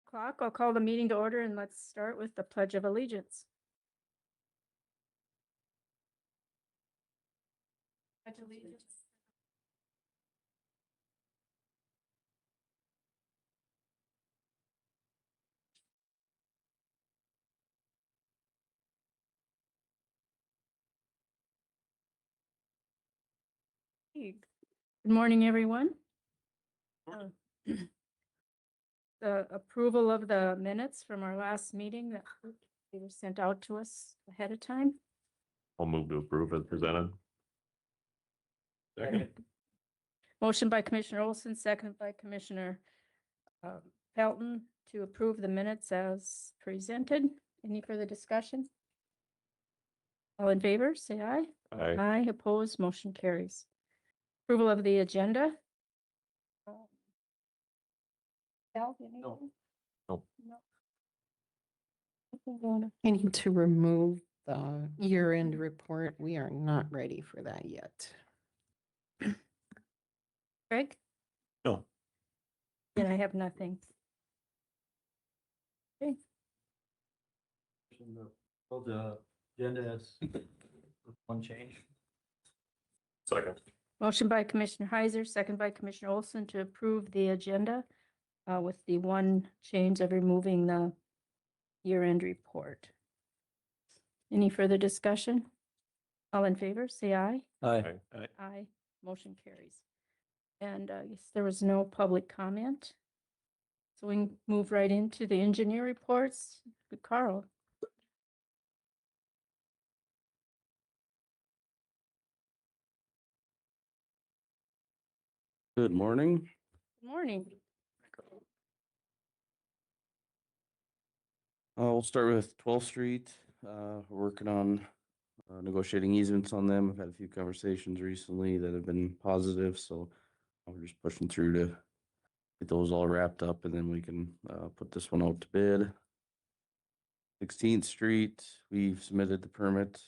o'clock. I'll call the meeting to order and let's start with the Pledge of Allegiance. Pledge allegiance. Good morning, everyone. The approval of the minutes from our last meeting that they were sent out to us ahead of time. I'll move to approve as presented. Second. Motion by Commissioner Olson, second by Commissioner Pelton to approve the minutes as presented. Any further discussion? All in favor, say aye. Aye. Aye, opposed, motion carries. Approval of the agenda. Al, anything? No. No. I need to remove the year-end report. We are not ready for that yet. Greg? No. And I have nothing. Okay. Well, the agenda has one change. Second. Motion by Commissioner Heiser, second by Commissioner Olson to approve the agenda with the one change of removing the year-end report. Any further discussion? All in favor, say aye. Aye. Aye. Motion carries. And yes, there was no public comment. So we can move right into the engineer reports. Carl. Good morning. Good morning. We'll start with 12th Street. We're working on negotiating easements on them. I've had a few conversations recently that have been positive, so we're just pushing through to get those all wrapped up, and then we can put this one out to bid. 16th Street, we've submitted the permit.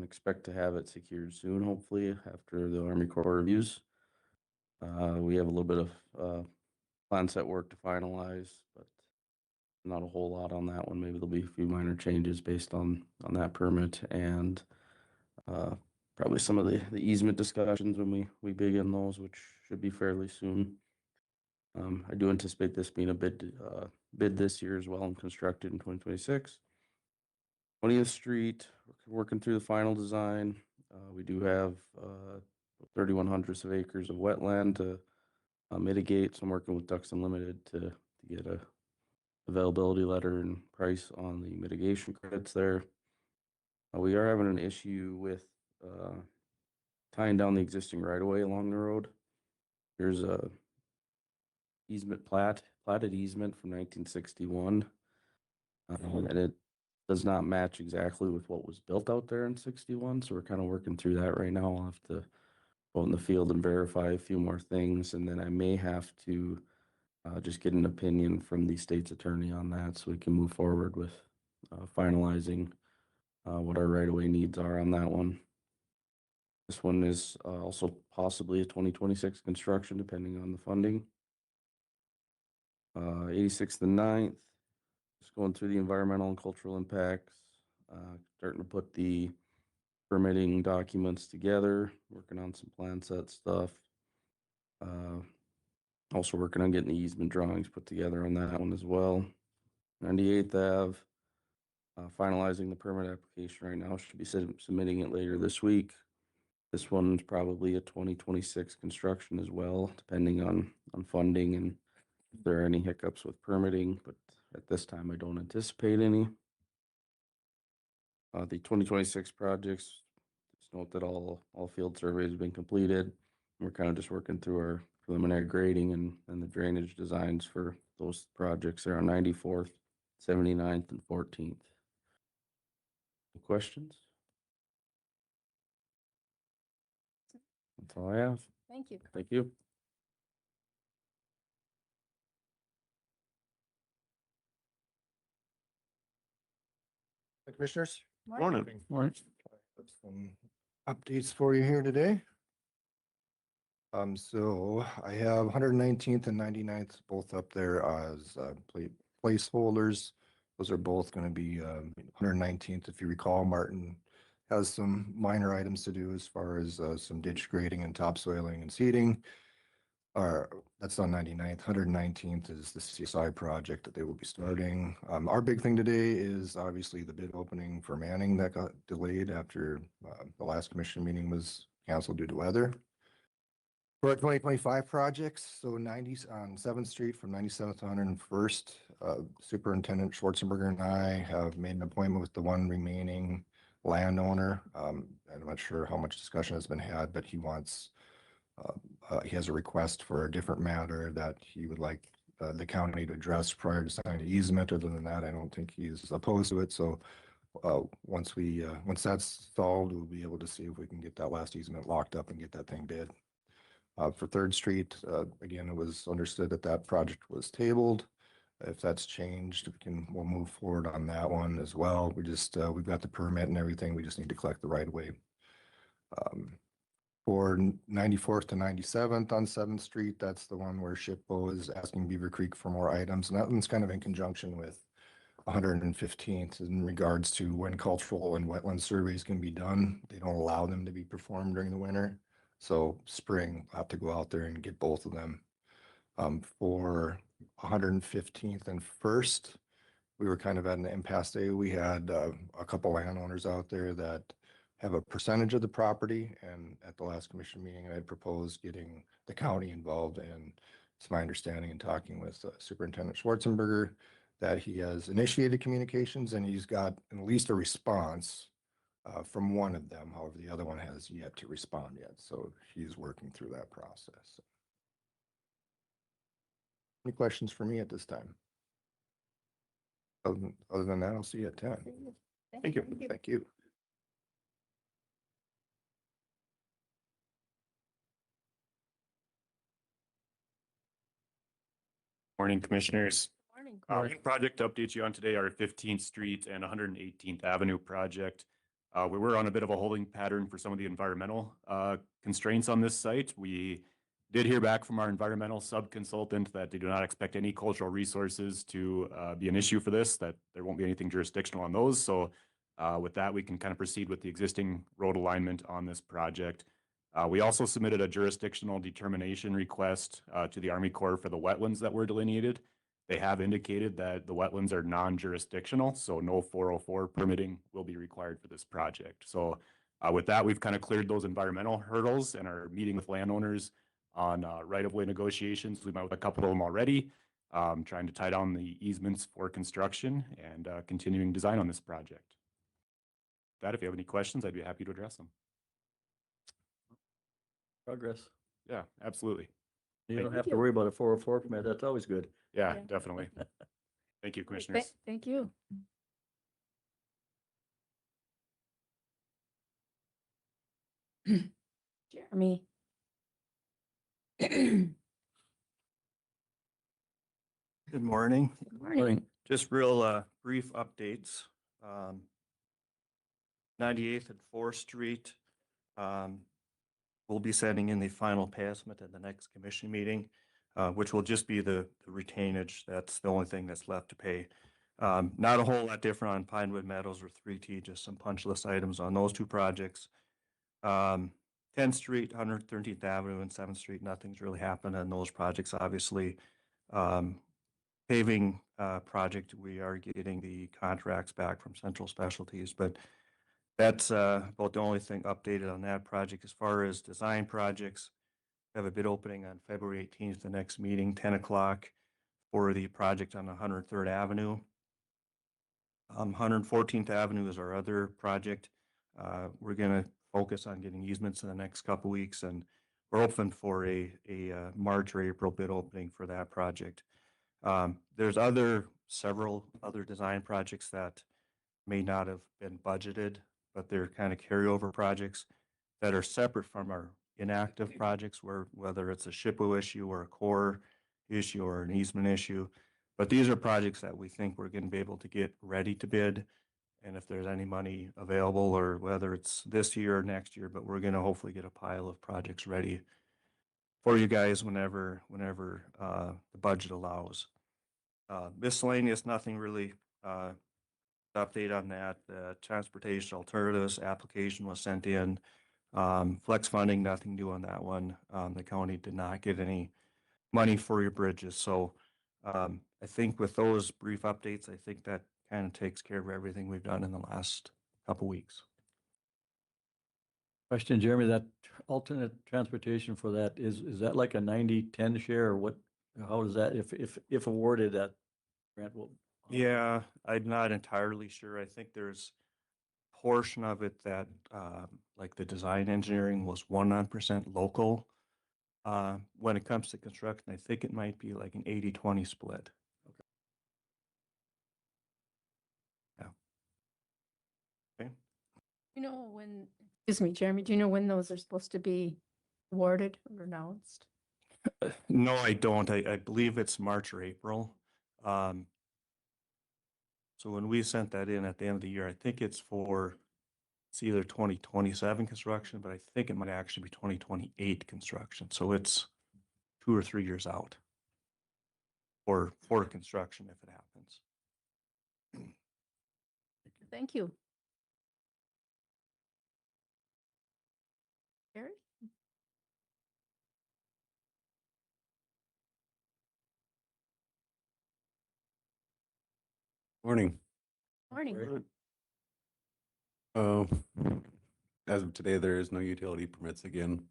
Expect to have it secured soon, hopefully, after the Army Corps reviews. We have a little bit of plan set work to finalize, but not a whole lot on that one. Maybe there'll be a few minor changes based on that permit, and probably some of the easement discussions when we begin those, which should be fairly soon. I do anticipate this being a bid this year as well and constructed in 2026. 20th Street, working through the final design. We do have 3,100 of acres of wetland to mitigate. So I'm working with Ducks Unlimited to get a availability letter and price on the mitigation credits there. We are having an issue with tying down the existing right-of-way along the road. There's a platted easement from 1961, and it does not match exactly with what was built out there in 61. So we're kind of working through that right now. I'll have to go in the field and verify a few more things, and then I may have to just get an opinion from the state's attorney on that so we can move forward with finalizing what our right-of-way needs are on that one. This one is also possibly a 2026 construction depending on the funding. 86th and 9th, just going through the environmental and cultural impacts, starting to put the permitting documents together, working on some plan set stuff. Also working on getting the easement drawings put together on that one as well. 98th Ave, finalizing the permit application right now. Should be submitting it later this week. This one's probably a 2026 construction as well, depending on funding and if there are any hiccups with permitting, but at this time I don't anticipate any. The 2026 projects, just note that all field surveys have been completed. We're kind of just working through our preliminary grading and the drainage designs for those projects there on 94th, 79th, and 14th. Any questions? That's all I have. Thank you. Thank you. Hi, Commissioners. Morning. Morning. Have some updates for you here today. So I have 119th and 99th both up there as placeholders. Those are both going to be 119th. If you recall, Martin has some minor items to do as far as some ditch grading and topsoiling and seeding. That's on 99th. 119th is the CSI project that they will be starting. Our big thing today is obviously the bid opening for Manning that got delayed after the last commission meeting was canceled due to weather. For our 2025 projects, so 90 on 7th Street from 97th to 101st, Superintendent Schwarzenberger and I have made an appointment with the one remaining landowner. I'm not sure how much discussion has been had, but he wants, he has a request for a different matter that he would like the county to address prior to signing the easement. Other than that, I don't think he's opposed to it. So once that's solved, we'll be able to see if we can get that last easement locked up and get that thing bid. For 3rd Street, again, it was understood that that project was tabled. If that's changed, we'll move forward on that one as well. We've got the permit and everything. We just need to collect the right of way. For 94th to 97th on 7th Street, that's the one where SHPO is asking Beaver Creek for more items. And that one's kind of in conjunction with 115th in regards to when cultural and wetland surveys can be done. They don't allow them to be performed during the winter. So spring, I'll have to go out there and get both of them. For 115th and 1st, we were kind of at an impasse day. We had a couple landowners out there that have a percentage of the property. And at the last commission meeting, I had proposed getting the county involved. And it's my understanding in talking with Superintendent Schwarzenberger that he has initiated communications and he's got at least a response from one of them. However, the other one has yet to respond yet. So he's working through that process. Any questions for me at this time? Other than that, I'll see you at 10. Thank you. Thank you. Morning, commissioners. Morning. One project to update you on today, our 15th Street and 118th Avenue project. We were on a bit of a holding pattern for some of the environmental constraints on this site. We did hear back from our environmental sub-consultant that they do not expect any cultural resources to be an issue for this, that there won't be anything jurisdictional on those. So with that, we can kind of proceed with the existing road alignment on this project. We also submitted a jurisdictional determination request to the Army Corps for the wetlands that were delineated. They have indicated that the wetlands are non-jurisdictional, so no 404 permitting will be required for this project. So with that, we've kind of cleared those environmental hurdles and are meeting with landowners on right-of-way negotiations. We met with a couple of them already, trying to tie down the easements for construction and continuing design on this project. With that, if you have any questions, I'd be happy to address them. Progress. Yeah, absolutely. You Thank don't you. have to worry about a 404 permit. That's always good. Yeah, Yeah. definitely. Thank you, Great. commissioners. Thank you. Jeremy. Good Good morning. morning. Just real brief updates. 98th and 4th Street. We'll be sending in the final passment at the next commission meeting, which will just be the retainage. That's the only thing that's left to pay. Not a whole lot different on Pinewood Meadows or 3T, just some punch list items on those two projects. 10th Street, 113th Avenue and 7th Street, nothing's really happened on those projects, obviously. Paving project, we are getting the contracts back from Central Specialties, but that's about the only thing updated on that project. As far as design projects, we have a bid opening on February 18th, the next meeting, 10 o'clock for the project on 103rd Avenue. 114th Avenue is our other project. We're going to focus on getting easements in the next couple weeks, and we're hoping for a March or April bid opening for that project. There's several other design projects that may not have been budgeted, but they're kind of carryover projects that are separate from our inactive projects, whether it's a SHPO issue or a core issue or an easement issue. But these are projects that we think we're going to be able to get ready to bid. And if there's any money available, or whether it's this year or next year, but we're going to hopefully get a pile of projects ready for you guys whenever the budget allows. Miscellaneous, nothing really, update on that. The transportation alternatives application was sent in. Flex funding, nothing new on that one. The county did not get any money for your bridges, so, I think with those brief updates, I think that kind of takes care of everything we've done in the last couple weeks. Question, Jeremy, that alternate transportation for that, is that like a 90-10 share or what? How does that, if awarded, that grant will? Yeah, I'm not entirely sure. I think there's portion of it that, like the design engineering was 100% local. When it comes to construction, I think it might be like an 80-20 split. Yeah. Okay. You know when, excuse me, Jeremy, do you know when those are supposed to be awarded or announced? No, I don't. I believe it's March or April. So when we sent that in at the end of the year, I think it's either 2027 construction, but I think it might actually be 2028 construction. So it's 2 or 3 years out for construction if it happens. Thank you. Gary? Morning. Morning. Uh, as of today, there is no utility permits again.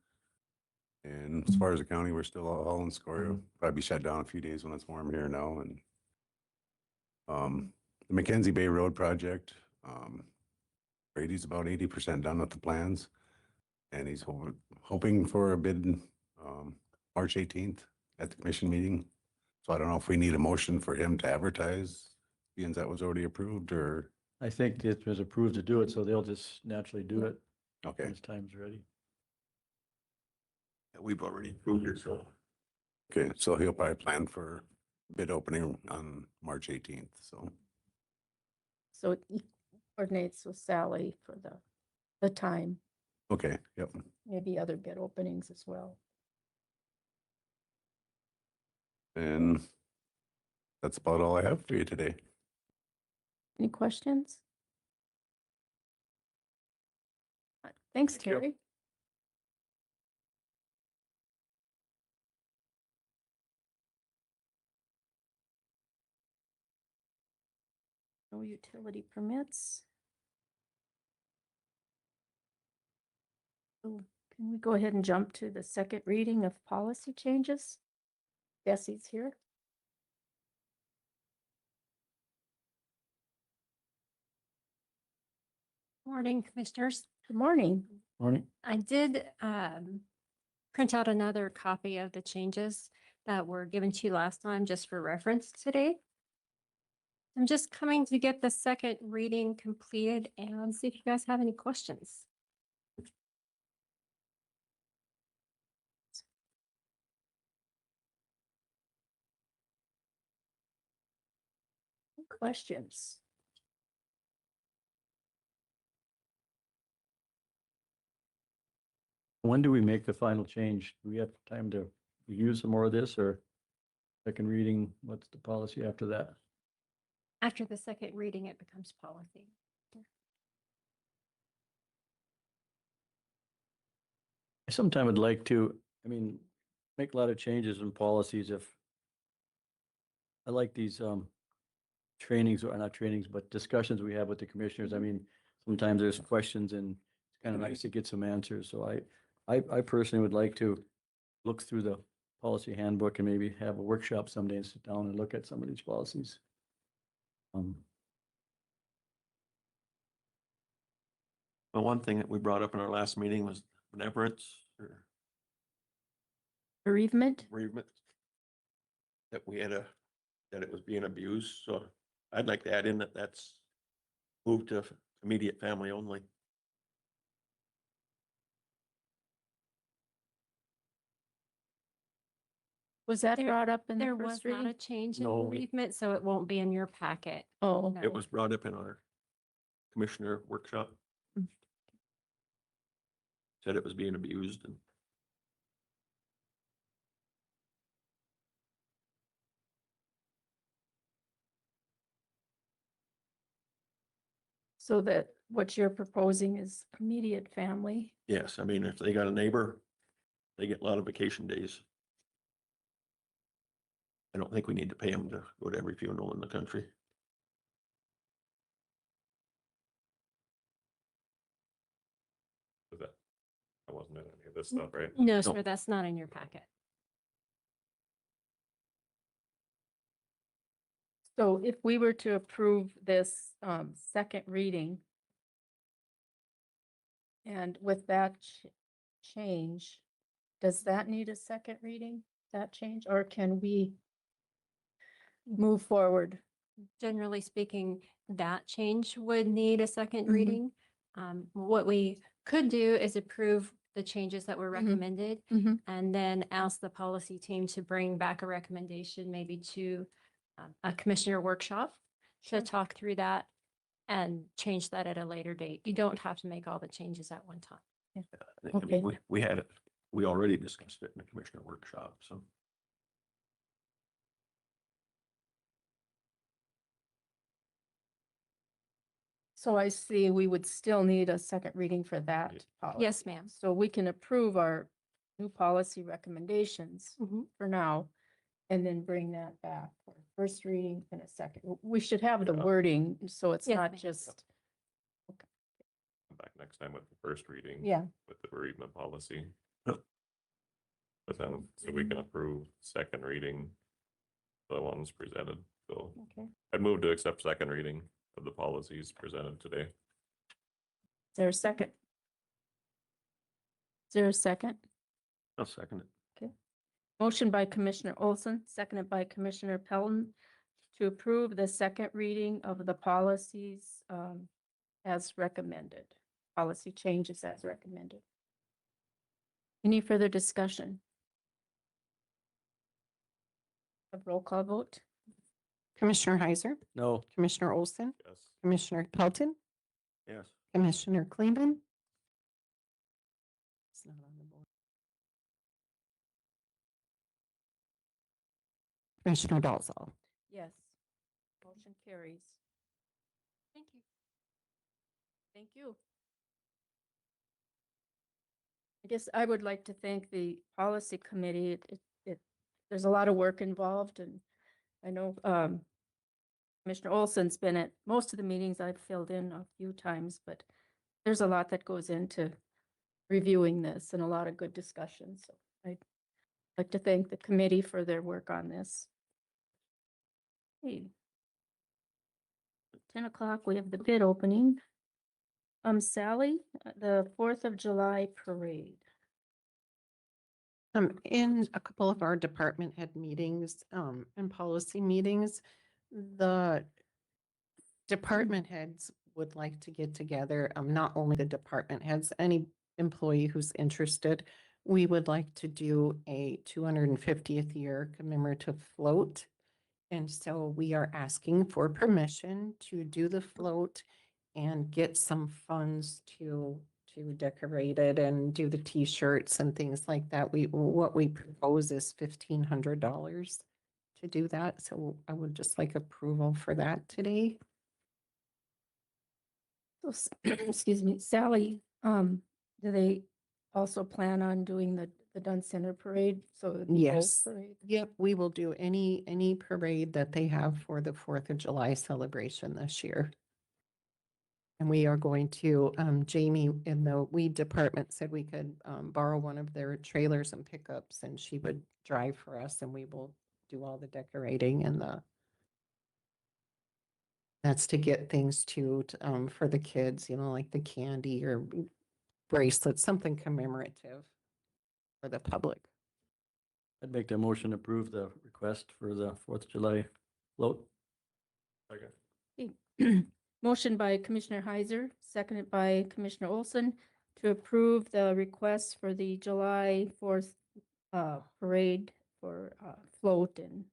And as far as the county, we're still all in score. Probably be shut down a few days when it's warm here now. And the Mackenzie Bay Road project, Brady's about 80% done with the plans. And he's hoping for a bid March 18th at the commission meeting. So I don't know if we need a motion for him to advertise, being that was already approved, or, I think it was approved to do it, so they'll just naturally do it okay. when his time's ready. We've already approved it, so. Okay, so he'll probably plan for bid opening on March 18th, so. So he coordinates with Sally for the time, Okay, yep. maybe other bid openings as well. And that's about all I have for you today. Any questions? Thanks, Thank you. Terry. No utility permits. So can we go ahead and jump to the second reading of policy changes? Bessie's here. Morning, Commissioners. Good morning. Morning. I did print out another copy of the changes that were given to you last time just for reference today. I'm just coming to get the second reading completed and see if you guys have any questions. Questions? When do we make the final change? Do we have time to review some more of this, or second reading? What's the policy after that? After the second reading, it becomes policy. I sometime would like to, make a lot of changes in policies if I like these trainings, or not trainings, but discussions we have with the commissioners. Sometimes there's questions and it's kind of nice to get some answers. So I personally would like to look through the policy handbook and maybe have a workshop someday and sit down and look at some of these policies. Well, one thing that we brought up in our last meeting was benevolence or Bereavement? bereavement. That that it was being abused, so I'd like to add in that that's moved to immediate family only. Was that There- brought up in the There was first not a reading? change in No. bereavement, so it won't be in your packet. Oh, No. It was brought up in our commissioner workshop. Mm. Said it was being abused and So that what you're proposing is immediate family. Yes, I mean, if they got a neighbor, they get a lot of vacation days. I don't think we need to pay them to go to every funeral in the country. Was that wasn't in any of this stuff, right? No, No. sir, that's not in your packet. So if we were to approve this second reading, and with that change, does that need a second reading, that change, or can we move forward? Generally speaking, that change would need a second Mhm. reading. What we could do is approve the changes that were Mhm. recommended Mhm. and then ask the policy team to bring back a recommendation maybe to a commissioner workshop Sure. to talk through that and change that at a later date. You don't have to make all the changes at one time. I Okay. mean, we had it, we already discussed it in the commissioner workshop, so. So I see we would still need a second reading for that policy. Yes, ma'am. So we can approve our new policy recommendations Mhm. for now, and then bring that back for first reading and a second. We should have the Yeah. wording, so it's Yes, not ma'am. just, Come back next time with the first reading. yeah. With the bereavement policy. Yep. But then, so we can approve second reading. The ones presented, so Okay. I'd move to accept second reading of the policies presented today. Is there a second? Is there a second? I'll second it. Motion by Commissioner Olson, seconded by Commissioner Pelton to approve the second reading of the policies as recommended. Policy changes as recommended. Any further discussion? A roll call vote? Commissioner Heiser, No, Commissioner Olson, Yes. Commissioner Pelton, Yes. Commissioner Kleeman. It's not on the board. Commissioner Dalzell. Yes. Motion carries. Thank you. Thank you. I guess I would like to thank the policy committee. There's a lot of work involved, and I know Commissioner Olson's been at most of the meetings. I've filled in a few times, but there's a lot that goes into reviewing this and a lot of good discussions. So I'd like to thank the committee for their work on this. Okay. At 10 o'clock, we have the bid opening. Sally, the 4th of July parade. In a couple of our department head meetings, and policy meetings, the department heads would like to get together, not only the department heads, any employee who's interested. We would like to do a 250th year commemorative float. And so we are asking for permission to do the float and get some funds to decorate it and do the T-shirts and things like that. What we propose is $1,500 to do that. So I would just like approval for that today. So, excuse me, Sally, do they also plan on doing the Dunn Center parade? So it'd be both Yes. parade? Yep, we will do any parade that they have for the 4th of July celebration this year. And we are going to, Jamie in the weed department said we could borrow one of their trailers and pickups, and she would drive for us, and we will do all the decorating and that's to get things for the kids, like the candy or bracelets, something commemorative for the public. I'd make the motion to approve the request for the 4th of July float. Okay. Motion by Commissioner Heiser, seconded by Commissioner Olson to approve the request for the July 4th parade for float and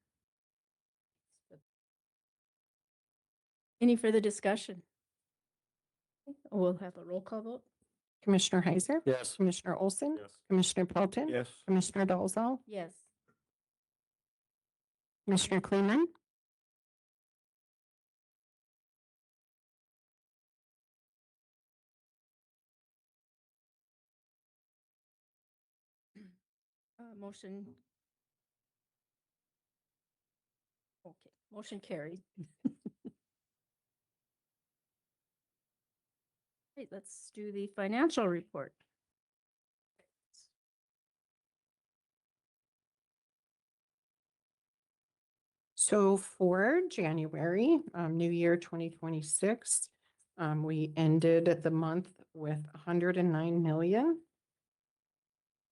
any further discussion? We'll have a roll call vote. Commissioner Heiser? Yes. Commissioner Olson? Yes. Commissioner Pelton? Yes. Commissioner Dalzell? Yes. Commissioner Kleeman? motion. Okay, motion carried. Right, let's do the financial report. So for January, New Year 2026, we ended the month with 109 million.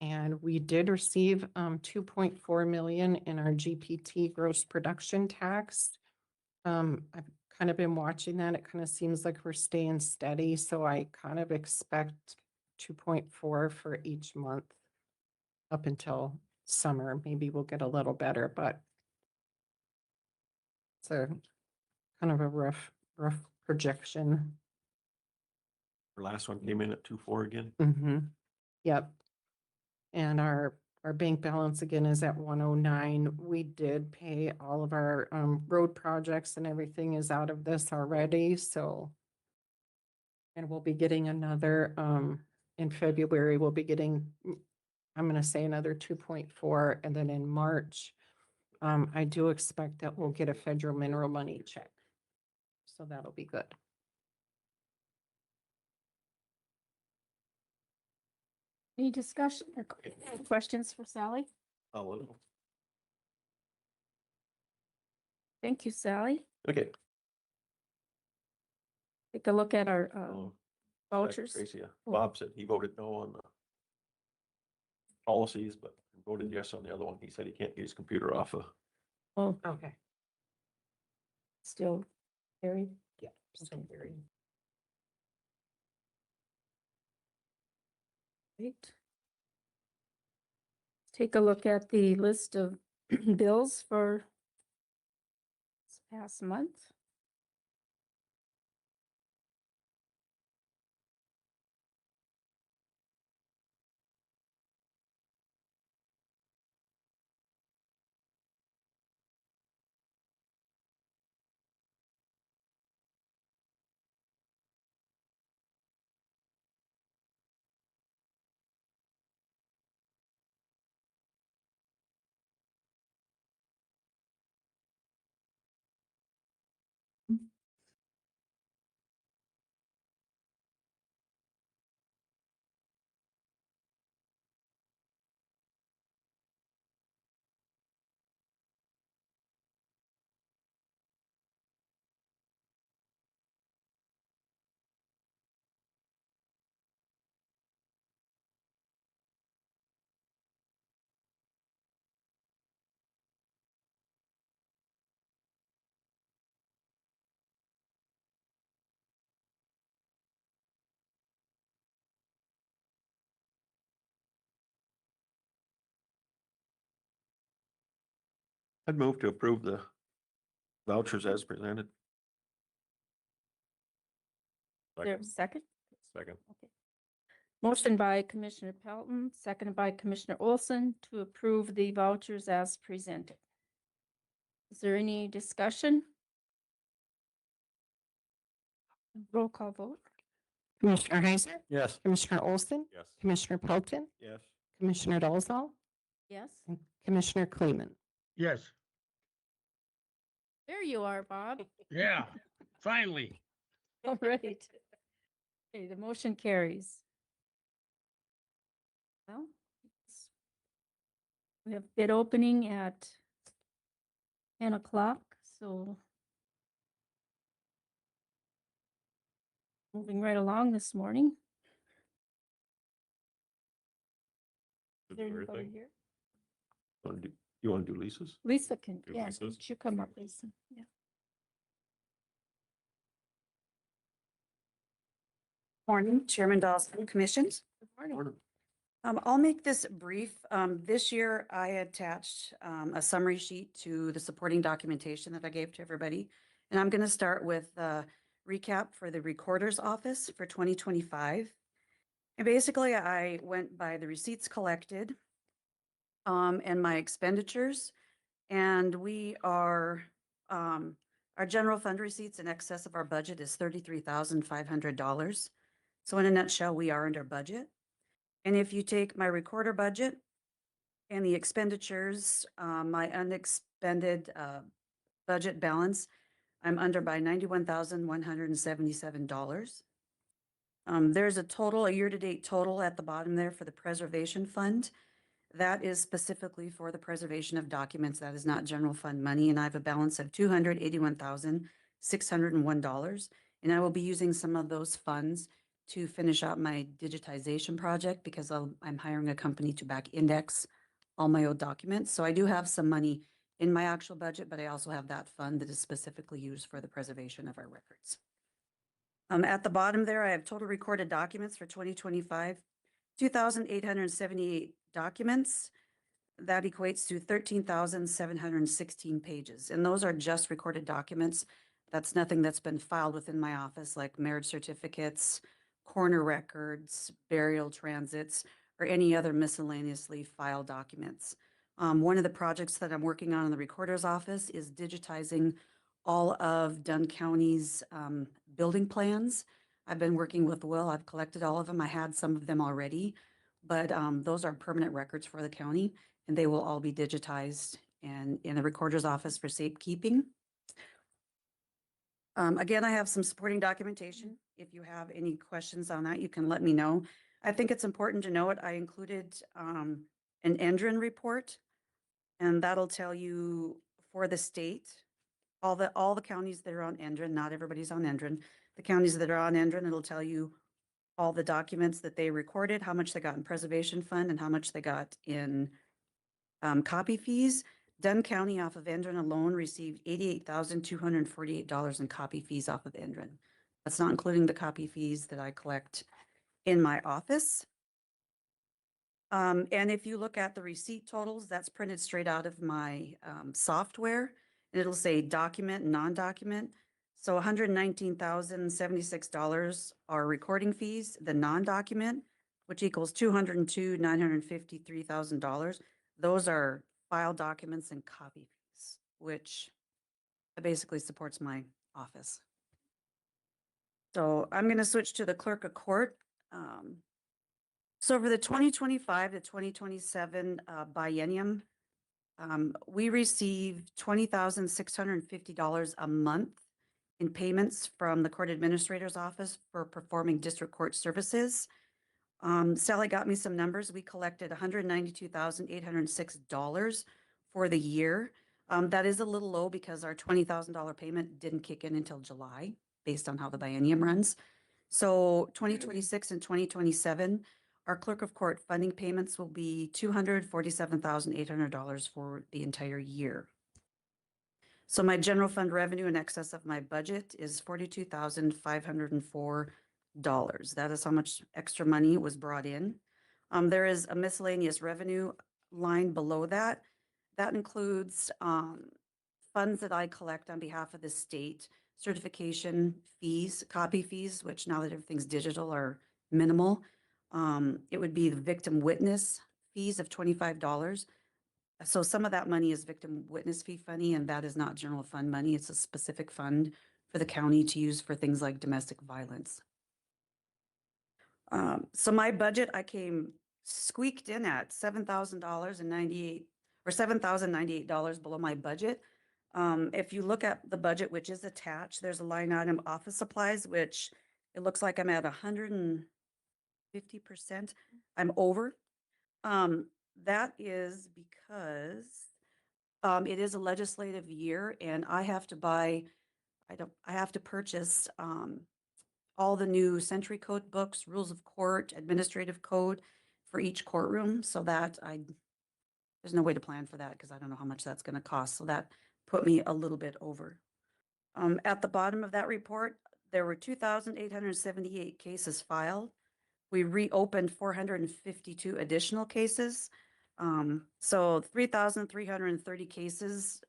And we did receive 2.4 million in our GPT gross production tax. I've kind of been watching that. It kind of seems like we're staying steady, so I kind of expect 2.4 for each month up until summer. Maybe we'll get a little better, but it's a kind of a rough projection. Our last one came in at 2.4 again. Yep. And our bank balance again is at 109. We did pay all of our road projects and everything is out of this already, so. And we'll be getting another in February, we'll be getting, I'm gonna say another 2.4, and then in March, I do expect that we'll get a federal mineral money check. So that'll be good. Any discussion or questions for Sally? Oh, well, Thank you, Sally. okay. Take a look at our Oh, vouchers. Tracy, Oh. Bob said he voted no on the policies, but voted yes on the other one. He said he can't get his computer off of. Oh, Okay. still carried. Yeah. Okay. Great. Take a look at the list of bills for this past month. I'd move to approve the vouchers as presented. Is there a second? Second. Okay. Motion by Commissioner Pelton, seconded by Commissioner Olson to approve the vouchers as presented. Is there any discussion? Roll call vote. Commissioner Heiser, Yes. Commissioner Olson, Yes. Commissioner Pelton, Yes. Commissioner Dolzall, Yes. and Commissioner Kleeman. Yes, There you are, Bob. yeah, finally. All right. Okay, the motion carries. Well, we have bid opening at 10 o'clock, so moving right along this morning. Is Did there everything. anybody here? You want to do Lisa's? Lisa can, Do yeah, Lisa's? could you come up, Lisa? Yeah. Morning, Chairman Dawson, Commissions. Good morning. I'll make this brief. This year I attached a summary sheet to the supporting documentation that I gave to everybody. And I'm going to start with a recap for the Recorder's Office for 2025. And basically I went by the receipts collected and my expenditures. And we are, our general fund receipts in excess of our budget is $33,500. So in a nutshell, we are under budget. And if you take my recorder budget And the expenditures, my unexpended budget balance, I'm under by $91,177. There's a year-to-date total at the bottom there for the preservation fund. That is specifically for the preservation of documents. That is not general fund money, and I have a balance of $281,601. And I will be using some of those funds to finish out my digitization project because I'm hiring a company to back index all my old documents. So I do have some money in my actual budget, but I also have that fund that is specifically used for the preservation of our records. At the bottom there, I have total recorded documents for 2025, 2,878 documents. That equates to 13,716 pages. And those are just recorded documents. That's nothing that's been filed within my office, like marriage certificates, coroner records, burial transits, or any other miscellaneously filed documents. One of the projects that I'm working on in the recorder's office is digitizing all of Dunn County's building plans. I've been working with Will. I've collected all of them. I had some of them already, but those are permanent records for the county, and they will all be digitized and in the recorder's office for safekeeping. Again, I have some supporting documentation. If you have any questions on that, you can let me know. I think it's important to note I included an ENDRIN report, and that'll tell you for the state, all the counties that are on ENDRIN, not everybody's on ENDRIN. The counties that are on ENDRIN, it'll tell you all the documents that they recorded, how much they got in preservation fund, and how much they got in copy fees. Dunn County off of ENDRIN alone received $88,248 in copy fees off of ENDRIN. That's not including the copy fees that I collect in my office. And if you look at the receipt totals, that's printed straight out of my software. And it'll say document and non-document. So $119,076 are recording fees, the non-document, which equals $202,953,000. Those are file documents and copy fees, which basically supports my office. So I'm going to switch to the clerk of court. So for the 2025 to 2027 biennium, we received $20,650 a month in payments from the court administrator's office for performing district court services. Sally got me some numbers. We collected $192,806 for the year. That is a little low because our $20,000 payment didn't kick in until July, based on how the biennium runs. So 2026 and 2027, our clerk of court funding payments will be $247,800 for the entire year. So my general fund revenue in excess of my budget is $42,504. That is how much extra money was brought in. There is a miscellaneous revenue line below that. That includes funds that I collect on behalf of the state, certification fees, copy fees, which now that everything's digital are minimal. It would be the victim witness fees of $25. So some of that money is victim witness fee money, and that is not general fund money. It's a specific fund for the county to use for things like domestic violence. So my budget, I came squeaked in at $7,098 or $7,098 below my budget. If you look at the budget, which is attached, there's a line item office supplies, which it looks like I'm at 150%. I'm over. That is because it is a legislative year and I have to purchase all the new Century Code books, rules of court, administrative code for each courtroom, so that there's no way to plan for that because I don't know how much that's going to cost. So that put me a little bit over. At the bottom of that report, there were 2,878 cases filed. We reopened 452 additional cases. So 3,330 cases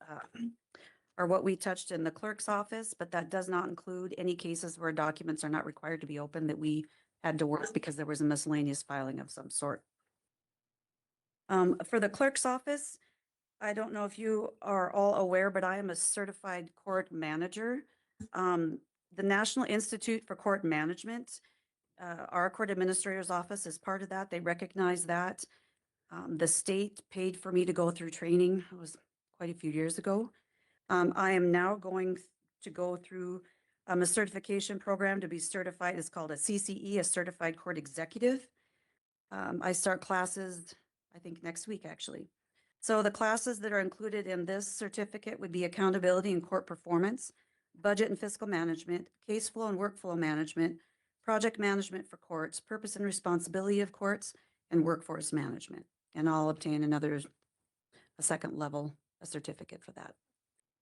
are what we touched in the clerk's office, but that does not include any cases where documents are not required to be opened that we had to work because there was a miscellaneous filing of some sort. For the clerk's office, I don't know if you are all aware, but I am a certified court manager. The National Institute for Court Management, our court administrator's office is part of that. They recognize that. The state paid for me to go through training. It was quite a few years ago. I am now going to go through a certification program to be certified. It's called a CCE, a Certified Court Executive. I start classes, I think next week, actually. So the classes that are included in this certificate would be accountability and court performance, budget and fiscal management, case flow and workflow management, project management for courts, purpose and responsibility of courts, and workforce management. And I'll obtain a second level, a certificate for that.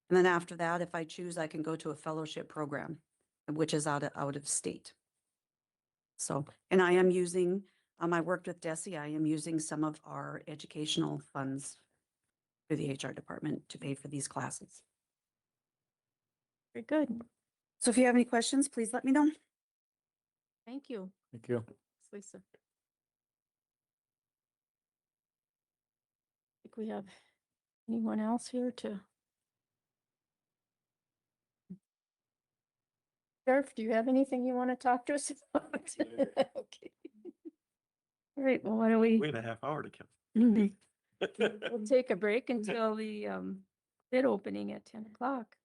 And then after that, if I choose, I can go to a fellowship program, which is out of state. So, and I am using, I worked with Desi, I am using some of our educational funds through the HR department to pay for these classes. Very good. So if you have any questions, please let me know. Thank you. Thank you. Thanks, Lisa. Think we have anyone else here to? Sheriff, do you have anything you want to talk to us about? Okay. All right, well, why don't we, Wait a half hour to kill. we'll take a break until the bid opening at 10 o'clock.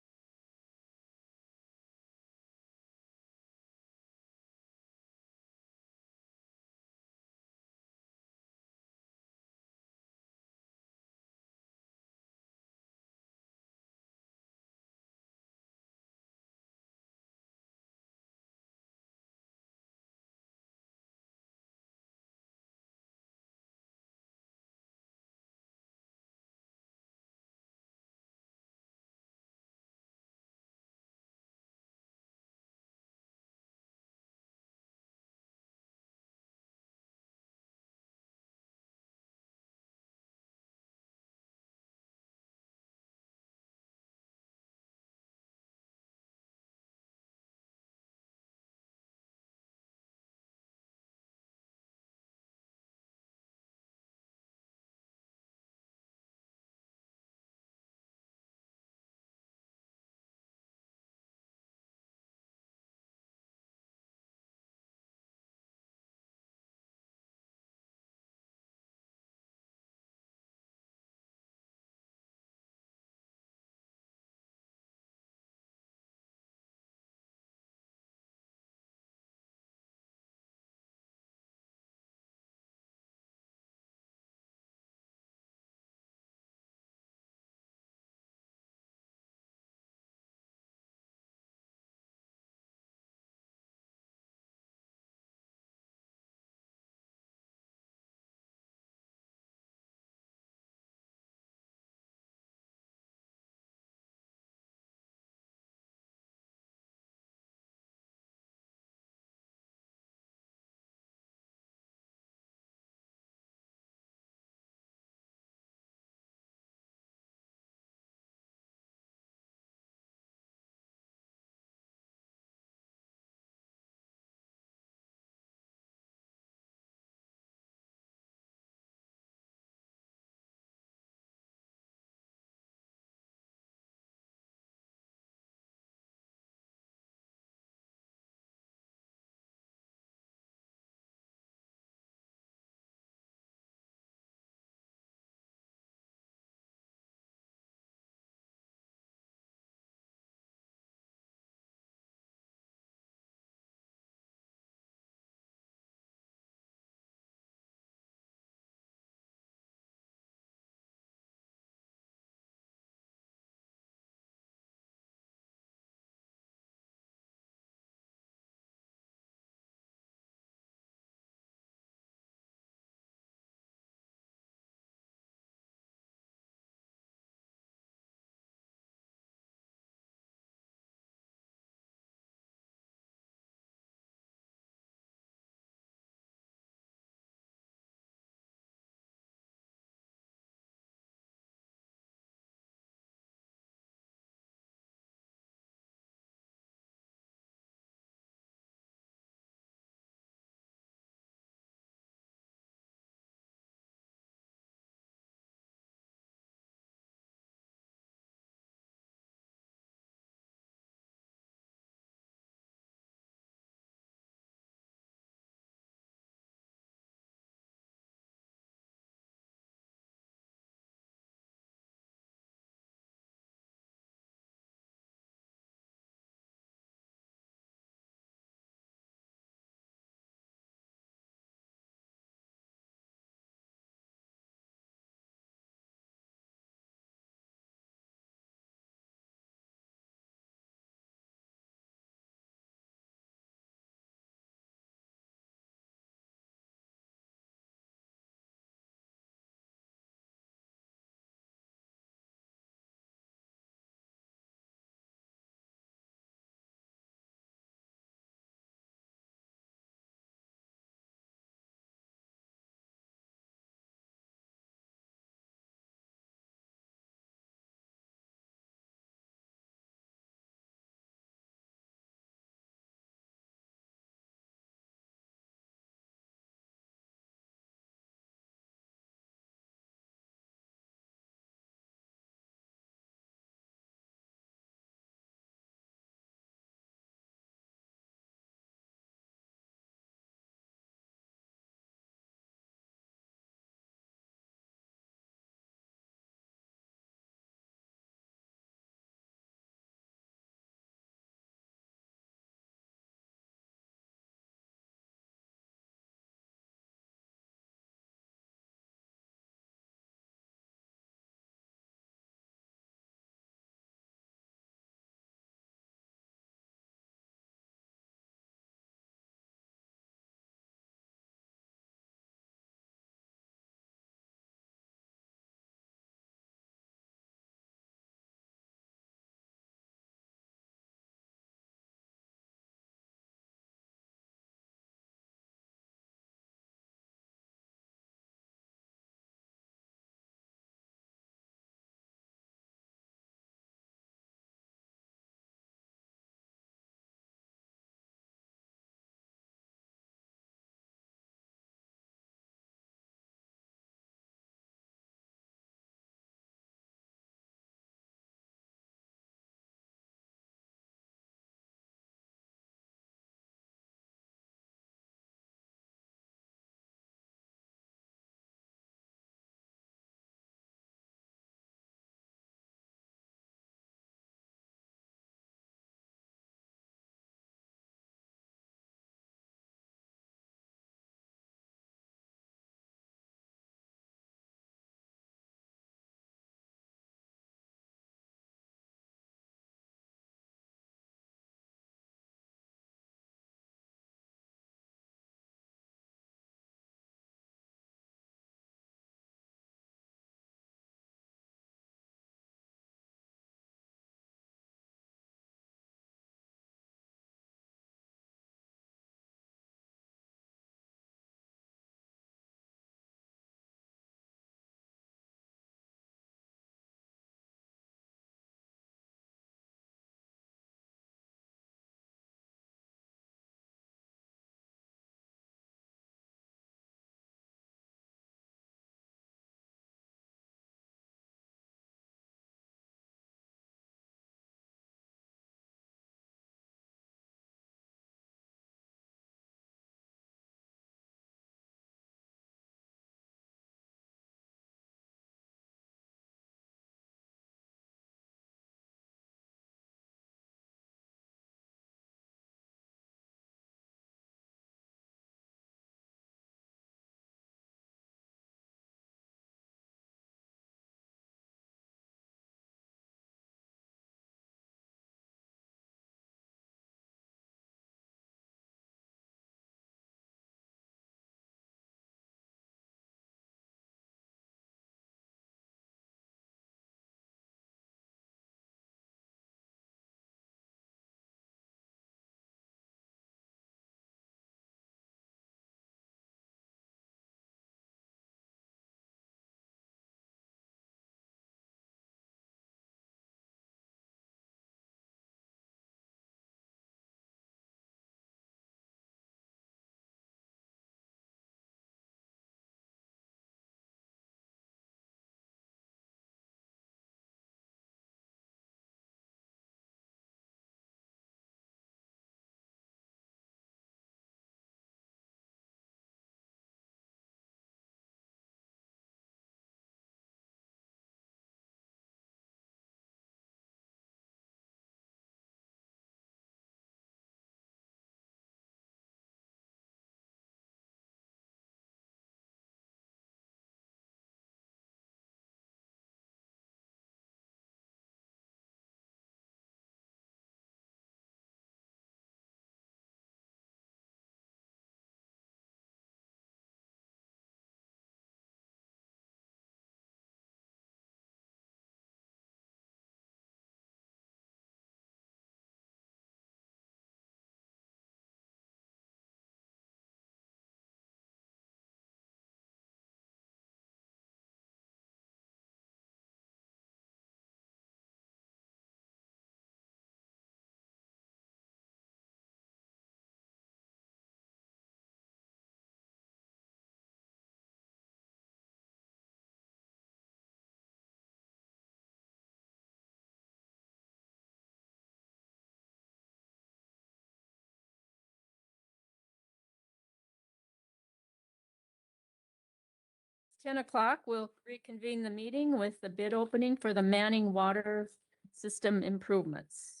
10 o'clock, we'll reconvene the meeting with the bid opening for the Manning Water System improvements.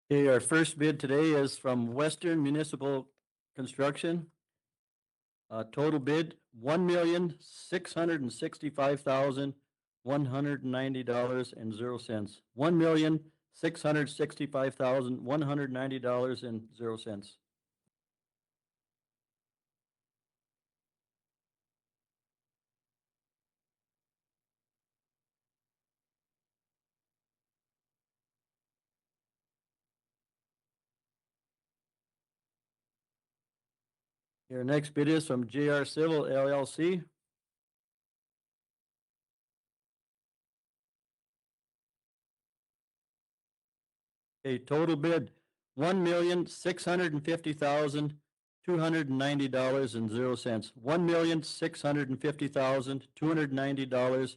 Okay, our first bid today is from Western Municipal Construction. Total bid, $1,665,190.00. $1,665,190.00. Your next bid is from JR Civil LLC. A total bid, $1,650,290.00. $1,650,290.00.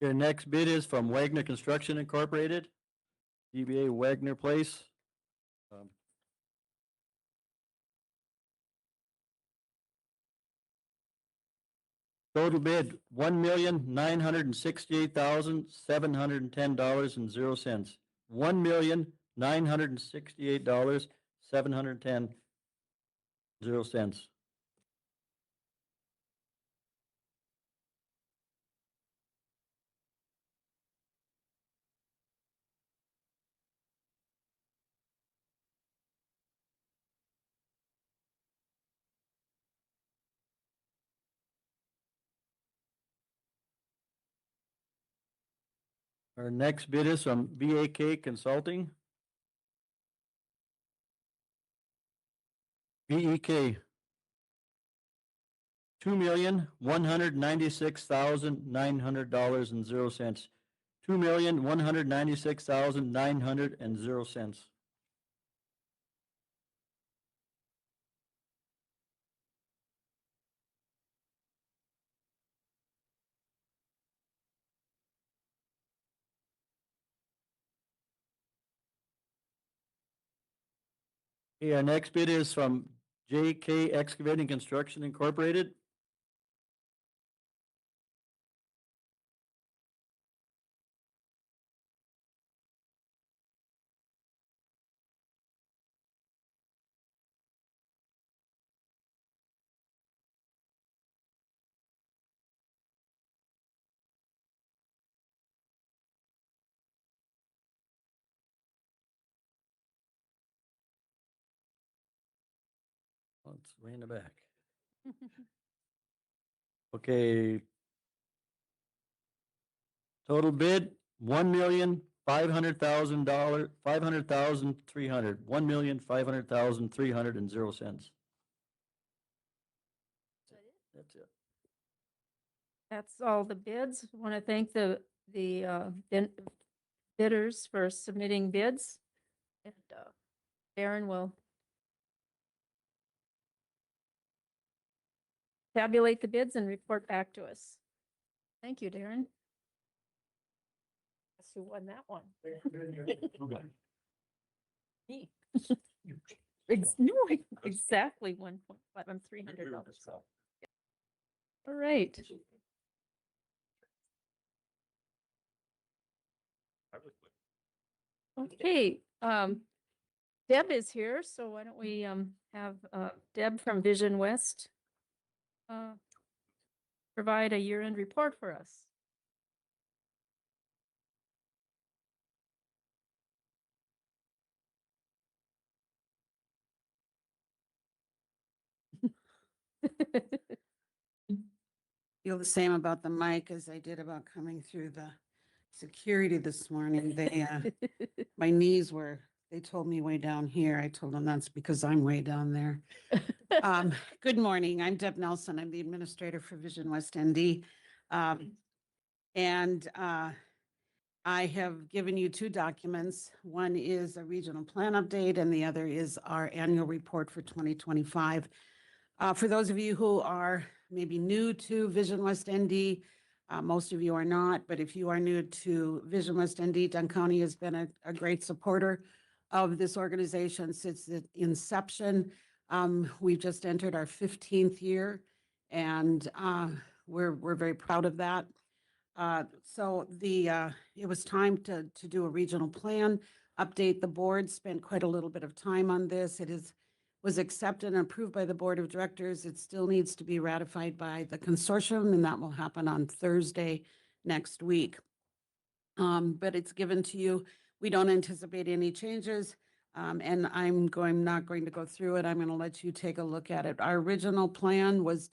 Your next bid is from Wagner Construction Incorporated, DBA Wagner Place. Total bid, $1,968,710.00. $1,968,710.00. Our next bid is from BAK Consulting. BEK. $2,196,900.00. $2,196,900.00. Okay, our next bid is from JK Excavating Construction Incorporated. Oh, it's way in the back. Okay. Total bid, $1,500,000, $500,300, $1,500,300.00. That's it. That's all the bids. Want to thank the bidders for submitting bids. And Darren will tabulate the bids and report back to us. Thank you, Darren. Guess who won that one? Me. No, exactly 1.5. I'm $300. All right. Okay, Deb is here, so why don't we have Deb from Vision West provide a year-end report for us? Feel the same about the mic as I did about coming through the security this morning. My knees they told me way down here. I told them that's because I'm way down there. Good morning. I'm Deb Nelson. I'm the administrator for Vision West ND. I have given you two documents. One is a regional plan update and the other is our annual report for 2025. For those of you who are maybe new to Vision West ND, most of you are not, but if you are new to Vision West ND, Dunn County has been a great supporter of this organization since the inception. We've just entered our 15th year, and we're very proud of that. It was time to do a regional plan, update the board, spent quite a little bit of time on this. Was accepted and approved by the board of directors. It still needs to be ratified by the consortium, and that will happen on Thursday next week. But it's given to you. We don't anticipate any changes. And not going to go through it. I'm going to let you take a look at it. Our original plan was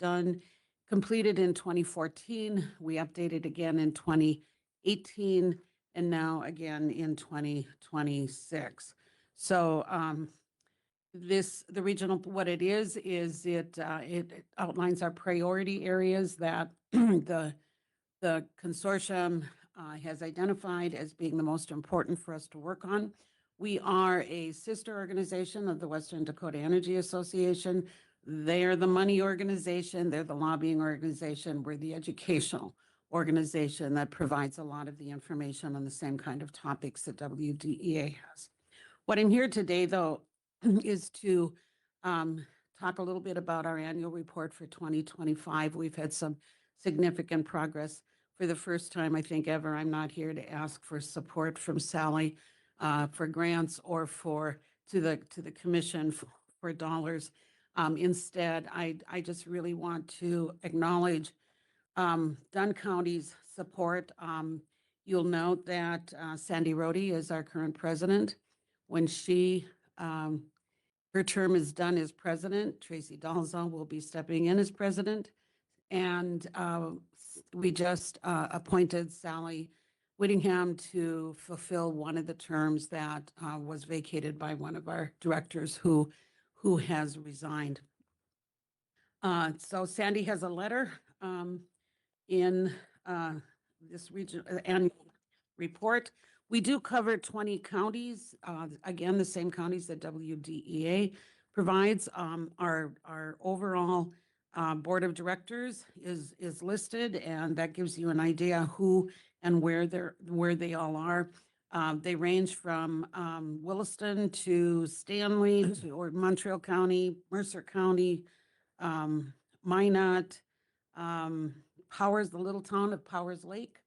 completed in 2014. We updated again in 2018 and now again in 2026. So the regional, what it is it outlines our priority areas that the consortium has identified as being the most important for us to work on. We are a sister organization of the Western Dakota Energy Association. They're the money organization, they're the lobbying organization, we're the educational organization that provides a lot of the information on the same kind of topics that WDEA has. What I'm here today, though, is to talk a little bit about our annual report for 2025. We've had some significant progress. For the first time, I think ever, I'm not here to ask for support from Sally for grants or to the commission for dollars. Instead, I just really want to acknowledge Dunn County's support. You'll note that Sandy Rohde is our current president. When her term is done as president, Tracy Dalzell will be stepping in as president. And we just appointed Sally Whittingham to fulfill one of the terms that was vacated by one of our directors who has resigned. So Sandy has a letter in this region annual report. We do cover 20 counties, again, the same counties that WDEA provides. Our overall board of directors is listed, and that gives you an idea who and where they all are. They range from Williston to Stanley or Montreal County, Mercer County, Minot, Powers, the little town of Powers Lake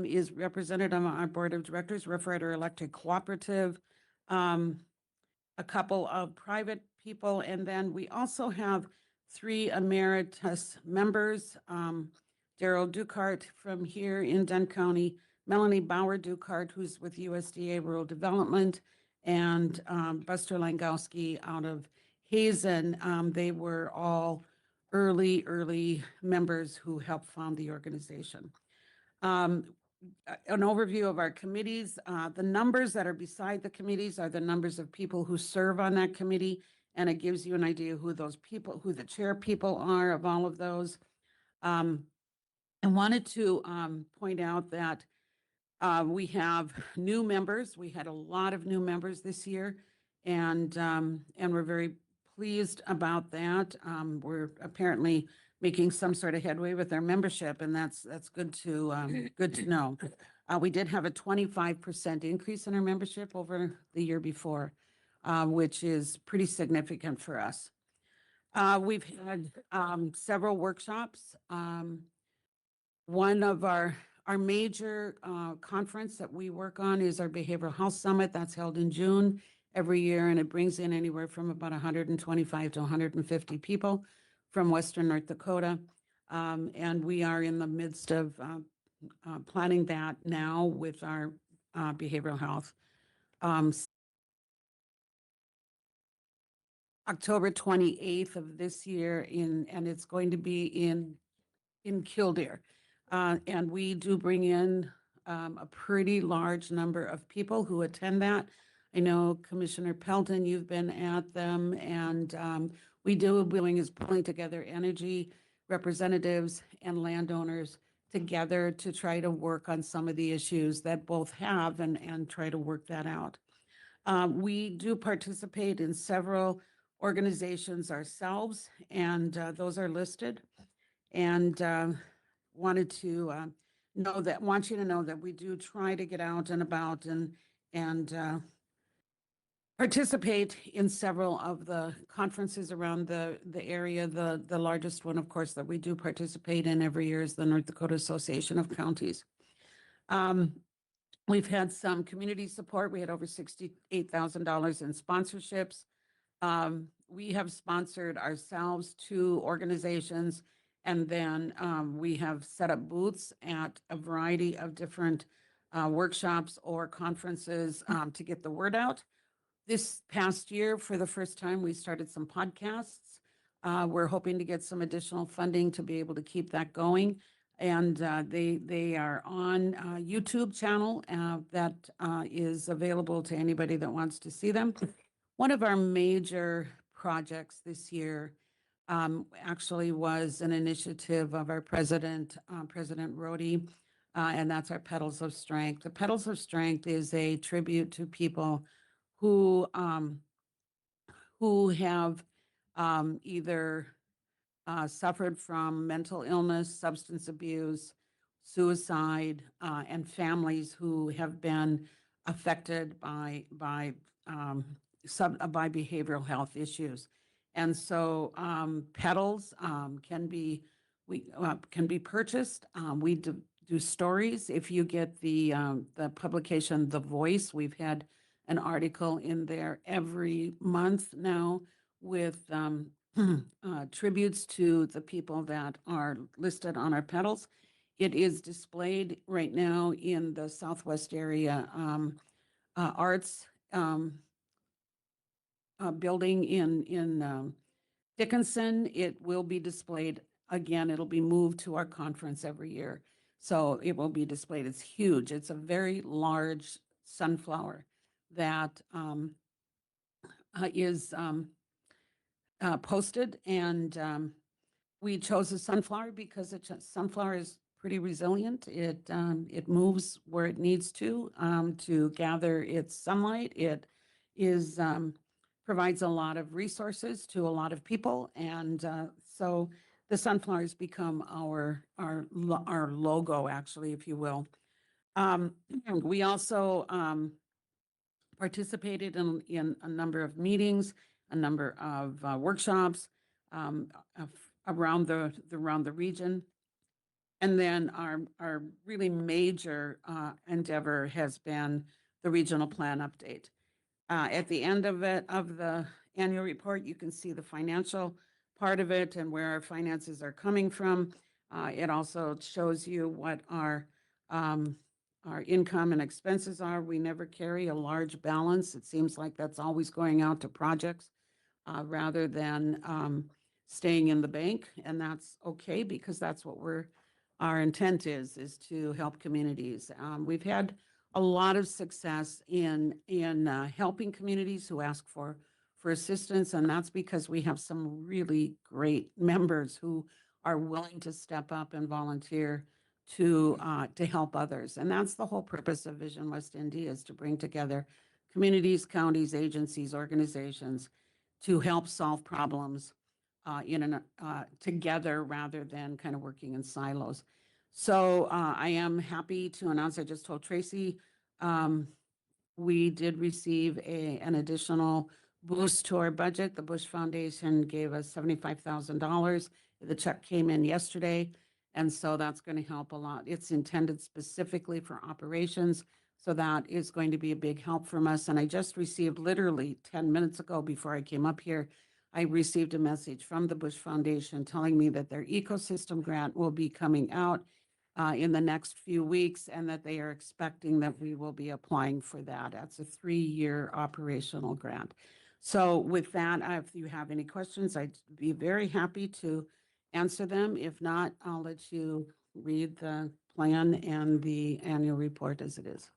is represented on our board of directors, Rough Rider Electric Cooperative, a couple of private people, and then we also have 3 emeritus members, Daryl Dukart from here in Dunn County, Melanie Bauer Dukart, who's with USDA Rural Development, and Buster Langowski out of Hazen. They were all early members who helped found the organization. An overview of our committees. The numbers that are beside the committees are the numbers of people who serve on that committee, and it gives you an idea who the chair people are of all of those. I wanted to point out that we have new members. We had a lot of new members this year, and we're very pleased about that. We're apparently making some sort of headway with our membership, and that's good to know. We did have a 25% increase in our membership over the year before, which is pretty significant for us. We've had several workshops. One of our major conference that we work on is our Behavioral Health Summit. That's held in June every year, and it brings in anywhere from about 125 to 150 people from Western North Dakota. And we are in the midst of planning that now with our behavioral health. October 28th of this year and it's going to be in Killdeer. And we do bring in a pretty large number of people who attend that. I know Commissioner Pelton, you've been at them, and we do doing is pulling together energy representatives and landowners together to try to work on some of the issues that both have and try to work that out. We do participate in several organizations ourselves, and those are listed. And wanted to want you to know that we do try to get out and about and participate in several of the conferences around the area. The largest one, of course, that we do participate in every year is the North Dakota Association of Counties. We've had some community support. We had over $68,000 in sponsorships. We have sponsored ourselves 2 organizations, and then we have set up booths at a variety of different workshops or conferences to get the word out. This past year, for the first time, we started some podcasts. We're hoping to get some additional funding to be able to keep that going. And they are on a YouTube channel that is available to anybody that wants to see them. One of our major projects this year actually was an initiative of our president, President Rhodey, and that's our Petals of Strength. The Petals of Strength is a tribute to people who have either suffered from mental illness, substance abuse, suicide, and families who have been affected by behavioral health issues. And so petals can be purchased. We do stories. If you get the publication The Voice, we've had an article in there every month now with tributes to the people that are listed on our petals. It is displayed right now in the Southwest area arts building in Dickinson. It will be displayed again. It'll be moved to our conference every year. So it will be displayed. It's huge. It's a very large sunflower that is posted, and we chose a sunflower because sunflower is pretty resilient. It moves where it needs to gather its sunlight. It is provides a lot of resources to a lot of people, and so the sunflowers become our logo, actually, if you will. We also participated in a number of meetings, a number of workshops around the region. And then our really major endeavor has been the regional plan update. At the end of the annual report, you can see the financial part of it and where our finances are coming from. It also shows you what our income and expenses are. We never carry a large balance. It seems like that's always going out to projects rather than staying in the bank. And that's okay, because that's what our intent is to help communities. We've had a lot of success in helping communities who ask for assistance, and that's because we have some really great members who are willing to step up and volunteer to help others. And that's the whole purpose of Vision West Indy, is to bring together communities, counties, agencies, organizations to help solve problems together rather than kind of working in silos. So I am happy to announce, I just told Tracy, we did receive an additional boost to our budget. The Bush Foundation gave us $75,000. The check came in yesterday, and so that's going to help a lot. It's intended specifically for operations, so that is going to be a big help from us. And I just received, literally 10 minutes ago before I came up here, I received a message from the Bush Foundation telling me that their ecosystem grant will be coming out in the next few weeks, and that they are expecting that we will be applying for that. That's a 3-year operational grant. So with that, if you have any questions, I'd be very happy to answer them. If not, I'll let you read the plan and the annual report as it is.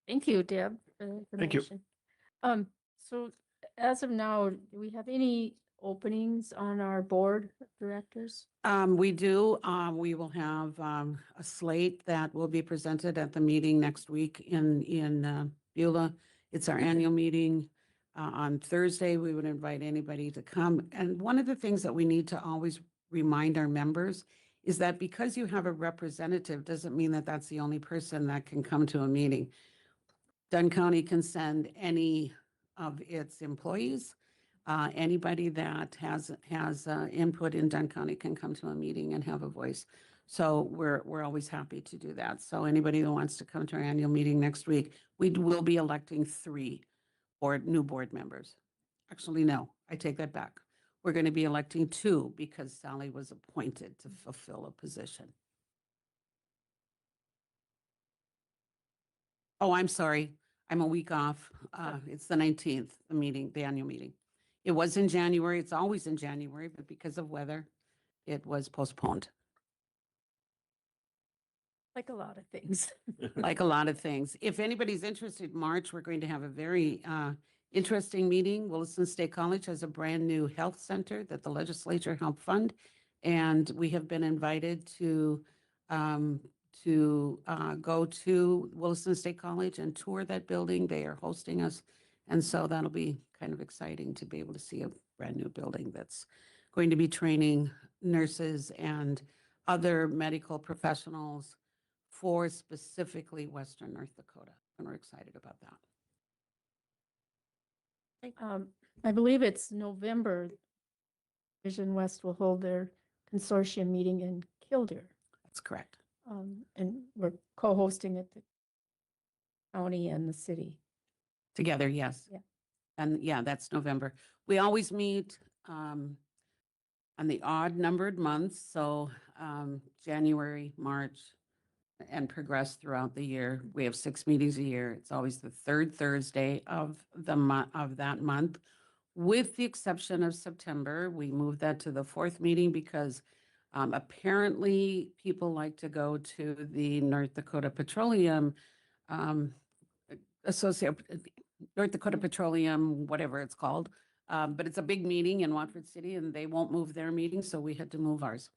Thank you, Deb, for the Thank you. information. So as of now, do we have any openings on our board of directors? We do. We will have a slate that will be presented at the meeting next week in Beulah. It's our annual meeting. On Thursday, we would invite anybody to come. And one of the things that we need to always remind our members is that because you have a representative, doesn't mean that that's the only person that can come to a meeting. Dunn County can send any of its employees. Anybody that has input in Dunn County can come to a meeting and have a voice. So we're always happy to do that. So anybody who wants to come to our annual meeting next week, we will be electing 3 new board members. Actually, no, I take that back. We're going to be electing 2 because Sally was appointed to fulfill a position. Oh, I'm sorry. I'm a week off. It's the 19th, the annual meeting. It was in January. It's always in January, but because of weather, it was postponed. Like a lot of things. Like a lot of things. If anybody's interested, March, we're going to have a very interesting meeting. Williston State College has a brand new health center that the legislature helped fund. And we have been invited to go to Williston State College and tour that building. They are hosting us. And so that'll be kind of exciting to be able to see a brand new building that's going to be training nurses and other medical professionals for specifically Western North Dakota. And we're excited about that. I believe it's November. Vision West will hold their consortium meeting in Kildare. That's correct. And we're co-hosting it, the county and the city. Together, yes. Yeah. And yeah, that's November. We always meet on the odd numbered months, so January, March, and progress throughout the year. We have 6 meetings a year. It's always the 3rd Thursday of that month. With the exception of September, we moved that to the 4th meeting because apparently people like to go to the North Dakota Petroleum North Dakota Petroleum, whatever it's called. But it's a big meeting in Watford City and they won't move their meeting, so we had to move ours.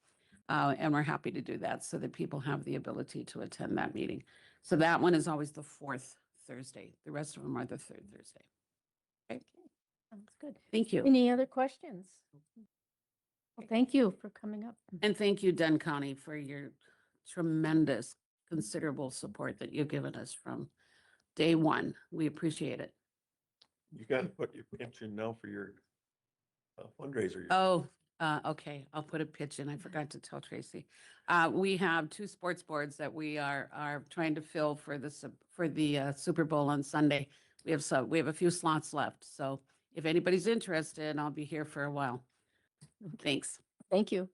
And we're happy to do that so that people have the ability to attend that meeting. So that one is always the 4th Thursday. The rest of them are the 3rd Thursday. Okay. Sounds good. Thank you. Any other questions? Well, thank you for coming up. And thank you, Dunn County, for your tremendous, considerable support that you've given us from day one. We appreciate it. You got to put your pitch in now for your fundraiser. Oh, okay. I'll put a pitch in. I forgot to tell Tracy. We have 2 sports boards that we are trying to fill for the Super Bowl on Sunday. We have a few slots left. So if anybody's interested, I'll be here for a while. Thanks. Thank you.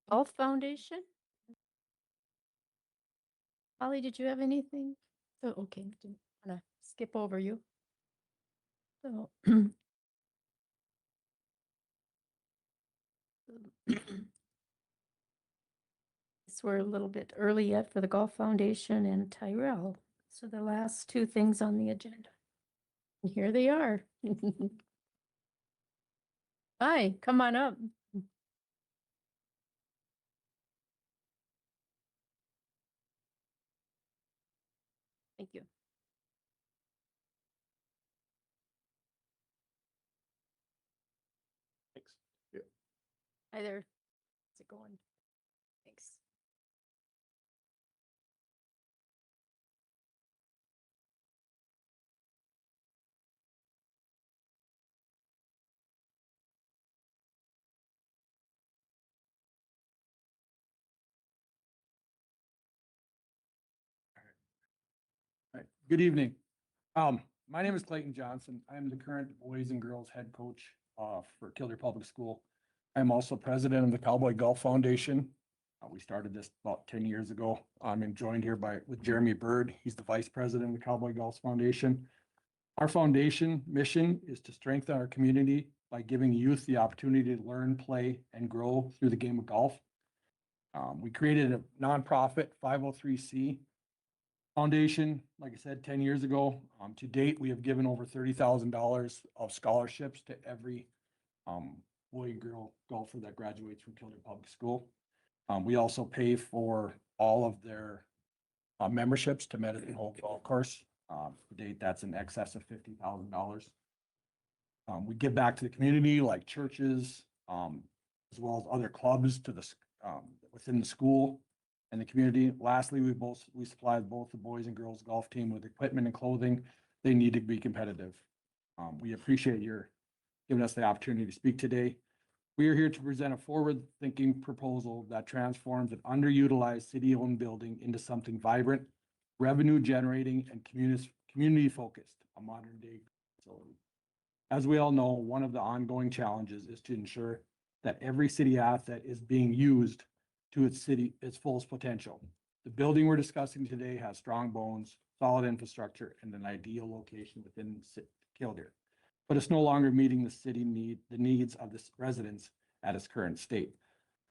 Golf Foundation? Holly, did you have anything? Oh, okay, didn't wanna skip over you. So. Guess we're a little bit early yet for the Golf Foundation and Tyrell. So the last 2 things on the agenda. And here they are. Hi, come on up. Thank you. Thanks. Hi there. How's it going? Thanks. Good evening. My name is Clayton Johnson. I am the current boys and girls head coach for Kildare Public School. I'm also president of the Cowboy Golf Foundation. We started this about 10 years ago. I'm joined here with Jeremy Bird. He's the vice president of the Cowboy Golf Foundation. Our foundation mission is to strengthen our community by giving youth the opportunity to learn, play, and grow through the game of golf. We created a nonprofit 503c foundation, like I said, 10 years ago. To date, we have given over $30,000 of scholarships to every boy and girl golfer that graduates from Kildare Public School. We also pay for all of their memberships to Medicine Hole Golf Course. To date, that's in excess of $50,000. We give back to the community like churches, as well as other clubs to the within the school and the community. Lastly, we supply both the boys and girls golf team with equipment and clothing they need to be competitive. We appreciate your giving us the opportunity to speak today. We are here to present a forward-thinking proposal that transforms an underutilized city-owned building into something vibrant, revenue-generating, and community-focused, a modern-day facility. As we all know, one of the ongoing challenges is to ensure that every city asset is being used to its fullest potential. The building we're discussing today has strong bones, solid infrastructure, and an ideal location within Kildare. But it's no longer meeting the needs of the residents at its current state.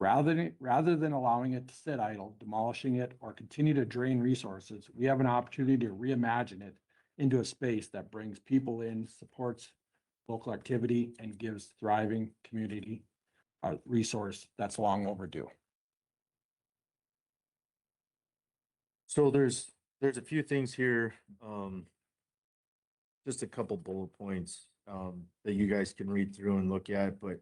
Rather than allowing it to sit idle, demolishing it, or continue to drain resources, we have an opportunity to reimagine it into a space that brings people in, supports local activity, and gives thriving community a resource that's long overdue. So there's a few things here, just a couple bullet points that you guys can read through and look at, but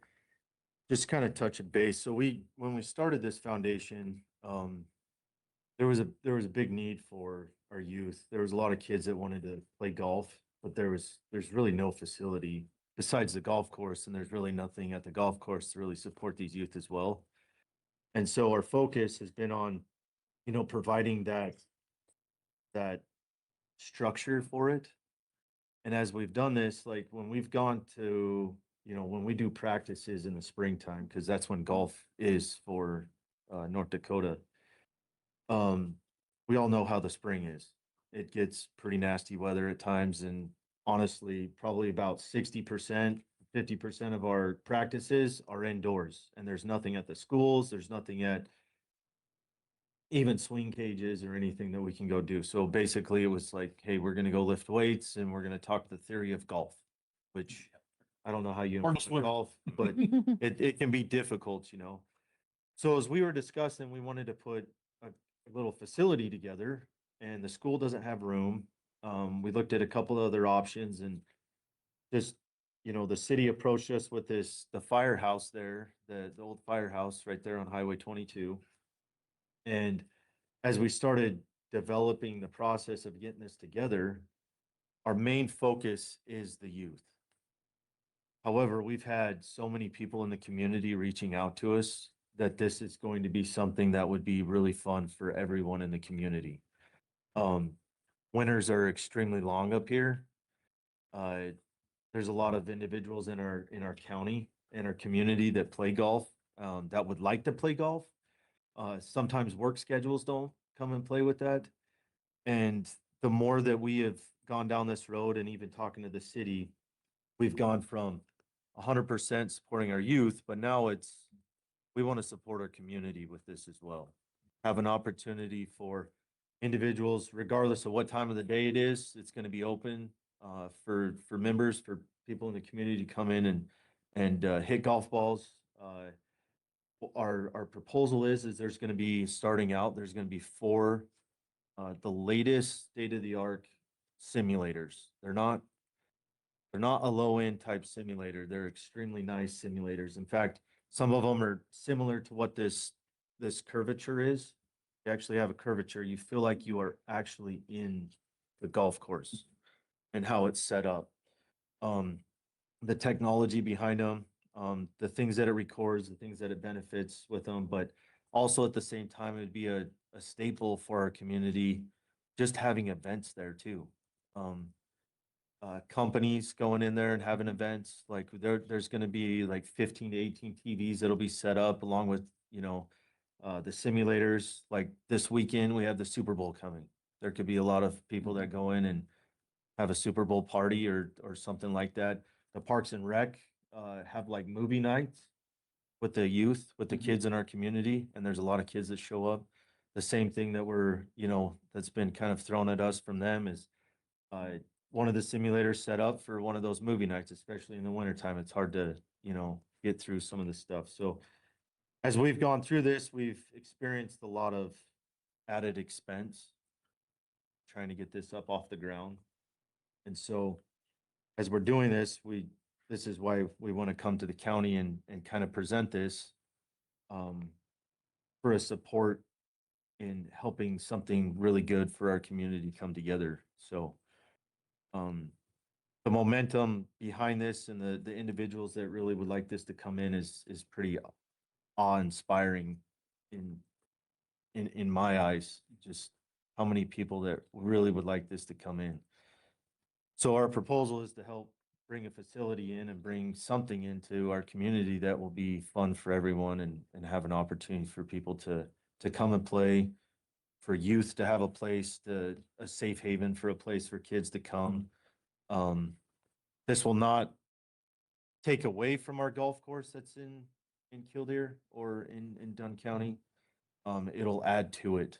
just kind of touch a base. So when we started this foundation, there was a big need for our youth. There was a lot of kids that wanted to play golf, but there's really no facility besides the golf course, and there's really nothing at the golf course to really support these youth as well. And so our focus has been on, providing that structure for it. And as we've done this, like when we've gone to, when we do practices in the springtime, because that's when golf is for North Dakota, we all know how the spring is. It gets pretty nasty weather at times, and honestly, probably about 60%, 50% of our practices are indoors, and there's nothing at the schools, there's nothing at even swing cages or anything that we can go do. So basically it was like, hey, we're going to go lift weights and we're going to talk the theory of golf, which I don't know how you implement golf, but it can be difficult, So as we were discussing, we wanted to put a little facility together, and the school doesn't have room. We looked at a couple of other options, and just, the city approached us with the firehouse there, the old firehouse right there on Highway 22. And as we started developing the process of getting this together, our main focus is the youth. However, we've had so many people in the community reaching out to us that this is going to be something that would be really fun for everyone in the community. Winters are extremely long up here. There's a lot of individuals in our county, in our community that play golf, that would like to play golf. Sometimes work schedules don't come and play with that. And the more that we have gone down this road and even talking to the city, we've gone from 100% supporting our youth, but now we want to support our community with this as well. Have an opportunity for individuals, regardless of what time of the day it is, it's going to be open for members, for people in the community to come in and hit golf balls. Our proposal is there's going to be, starting out, there's going to be 4 the latest state-of-the-art simulators. They're not a low-end type simulator. They're extremely nice simulators. In fact, some of them are similar to what this curvature is. You actually have a curvature. You feel like you are actually in the golf course and how it's set up. The technology behind them, the things that it records, the things that it benefits with them, but also at the same time, it'd be a staple for our community, just having events there too. companies going in there and having events. Like there's gonna be like 15 to 18 TVs that'll be set up along with, the simulators. Like this weekend, we have the Super Bowl coming. There could be a lot of people that go in and have a Super Bowl party or something like that. The Parks and Rec, have like movie nights with the youth, with the kids in our community, and there's a lot of kids that show up. The same thing that that's been kind of thrown at us from them is, one of the simulators set up for one of those movie nights, especially in the wintertime. It's hard to, get through some of the stuff. So as we've gone through this, we've experienced a lot of added expense trying to get this up off the ground. And so as we're doing this, this is why we want to come to the county and kind of present this, for a support in helping something really good for our community come together. So, the momentum behind this and the individuals that really would like this to come in is pretty awe-inspiring in my eyes, just how many people that really would like this to come in. So our proposal is to help bring a facility in and bring something into our community that will be fun for everyone and have an opportunity for people to come and play, for youth to have a place, a safe haven for a place for kids to come. This will not take away from our golf course that's in Killdeer or in Dunn County. It'll add to it.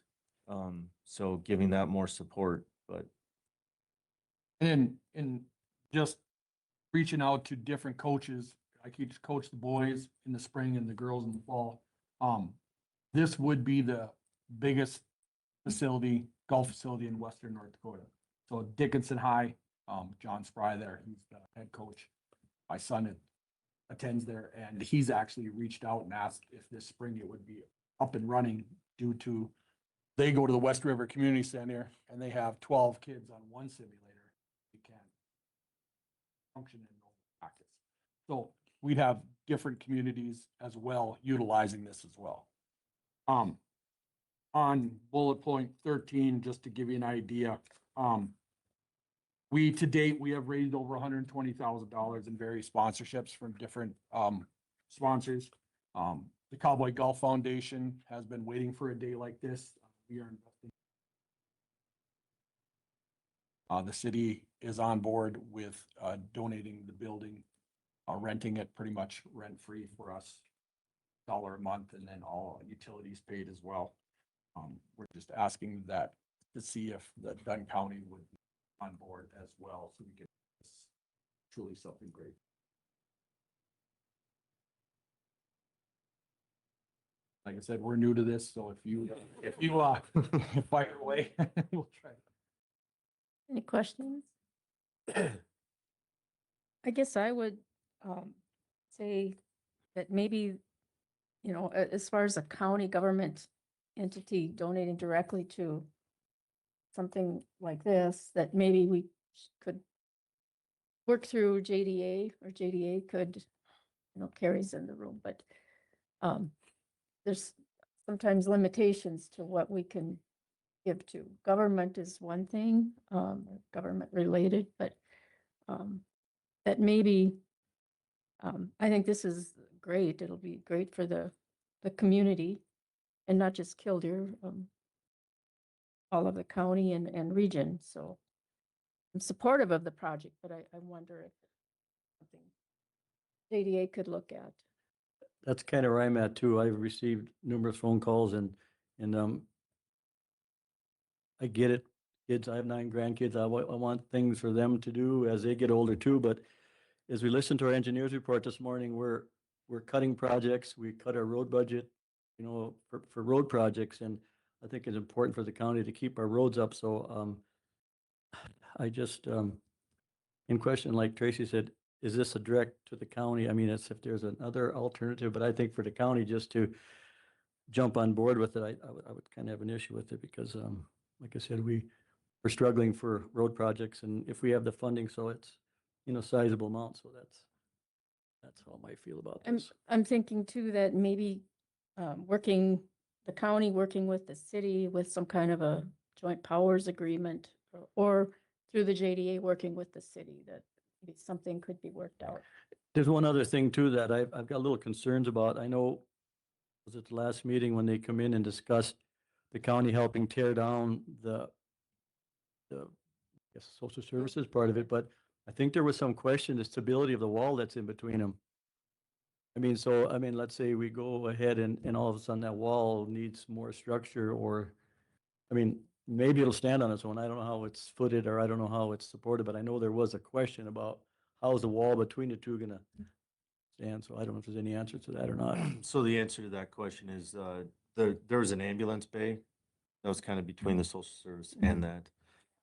So giving that more support, but And just reaching out to different coaches. I could coach the boys in the spring and the girls in the fall. This would be the biggest golf facility in Western North Dakota. So Dickinson High, John Spry there, he's the head coach. My son attends there, and he's actually reached out and asked if this spring it would be up and running due to they go to the West River Community Center and they have 12 kids on one simulator. You can't function in normal practice. So we'd have different communities as well utilizing this as well. On bullet point 13, just to give you an idea, to date, we have raised over $120,000 in various sponsorships from different sponsors. The Cowboy Golf Foundation has been waiting for a day like this. We are investing. The city is on board with donating the building, renting it pretty much rent-free for us, $1 a month, and then all utilities paid as well. We're just asking that to see if the Dunn County would be on board as well, so we can truly something great. Like I said, we're new to this, so if you fire away, we'll try. Any questions? I guess I would say that maybe, as far as a county government entity donating directly to something like this, that maybe we could work through JDA, or JDA could, Carrie's in the room, but there's sometimes limitations to what we can give to. Government is one thing, government related, but that maybe, I think this is great. It'll be great for the community and not just Killdeer, all of the county and region. So I'm supportive of the project, but I wonder if something JDA could look at. That's kind of where I'm at too. I've received numerous phone calls and I get it. Kids, I have 9 grandkids. I want things for them to do as they get older too. But as we listened to our engineers report this morning, we're cutting projects. We cut our road budget, for road projects. And I think it's important for the county to keep our roads up. So I just, in question, like Tracy said, is this a direct to the county? I mean, it's if there's another alternative, but I think for the county just to jump on board with it, I would kind of have an issue with it because, like I said, we're struggling for road projects, and if we have the funding, so it's, sizable amount. So that's how I might feel about this. I'm thinking too that maybe the county working with the city with some kind of a joint powers agreement or through the JDA, working with the city, that maybe something could be worked out. There's one other thing too that I've got little concerns about. I know, was it the last meeting when they come in and discuss the county helping tear down the, I guess, social services part of it, but I think there was some question, the stability of the wall that's in between them. I mean, so, I mean, let's say we go ahead and all of a sudden that wall needs more structure, or, I mean, maybe it'll stand on its own. I don't know how it's footed, or I don't know how it's supported, but I know there was a question about how's the wall between the two gonna stand, so I don't know if there's any answer to that or not. So the answer to that question is, there was an ambulance bay that was kind of between the social service and that.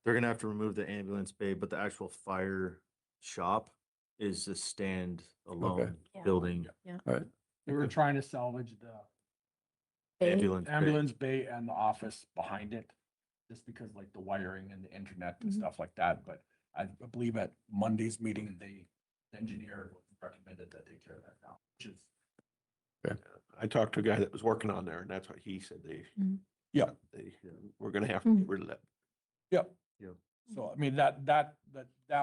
They're gonna have to remove the ambulance bay, but the actual fire shop is a stand-alone Yeah. building. Yeah. All right. We were trying to salvage the Bay? Ambulance bay. ambulance bay and the office behind it, just because like the wiring and the internet and stuff like that, but I believe at Monday's meeting, the engineer recommended that they tear that down, which is, I talked to a guy that was working on there and that's what he said. yeah, We're gonna have to get rid of that. yep. Yep. So, I mean, that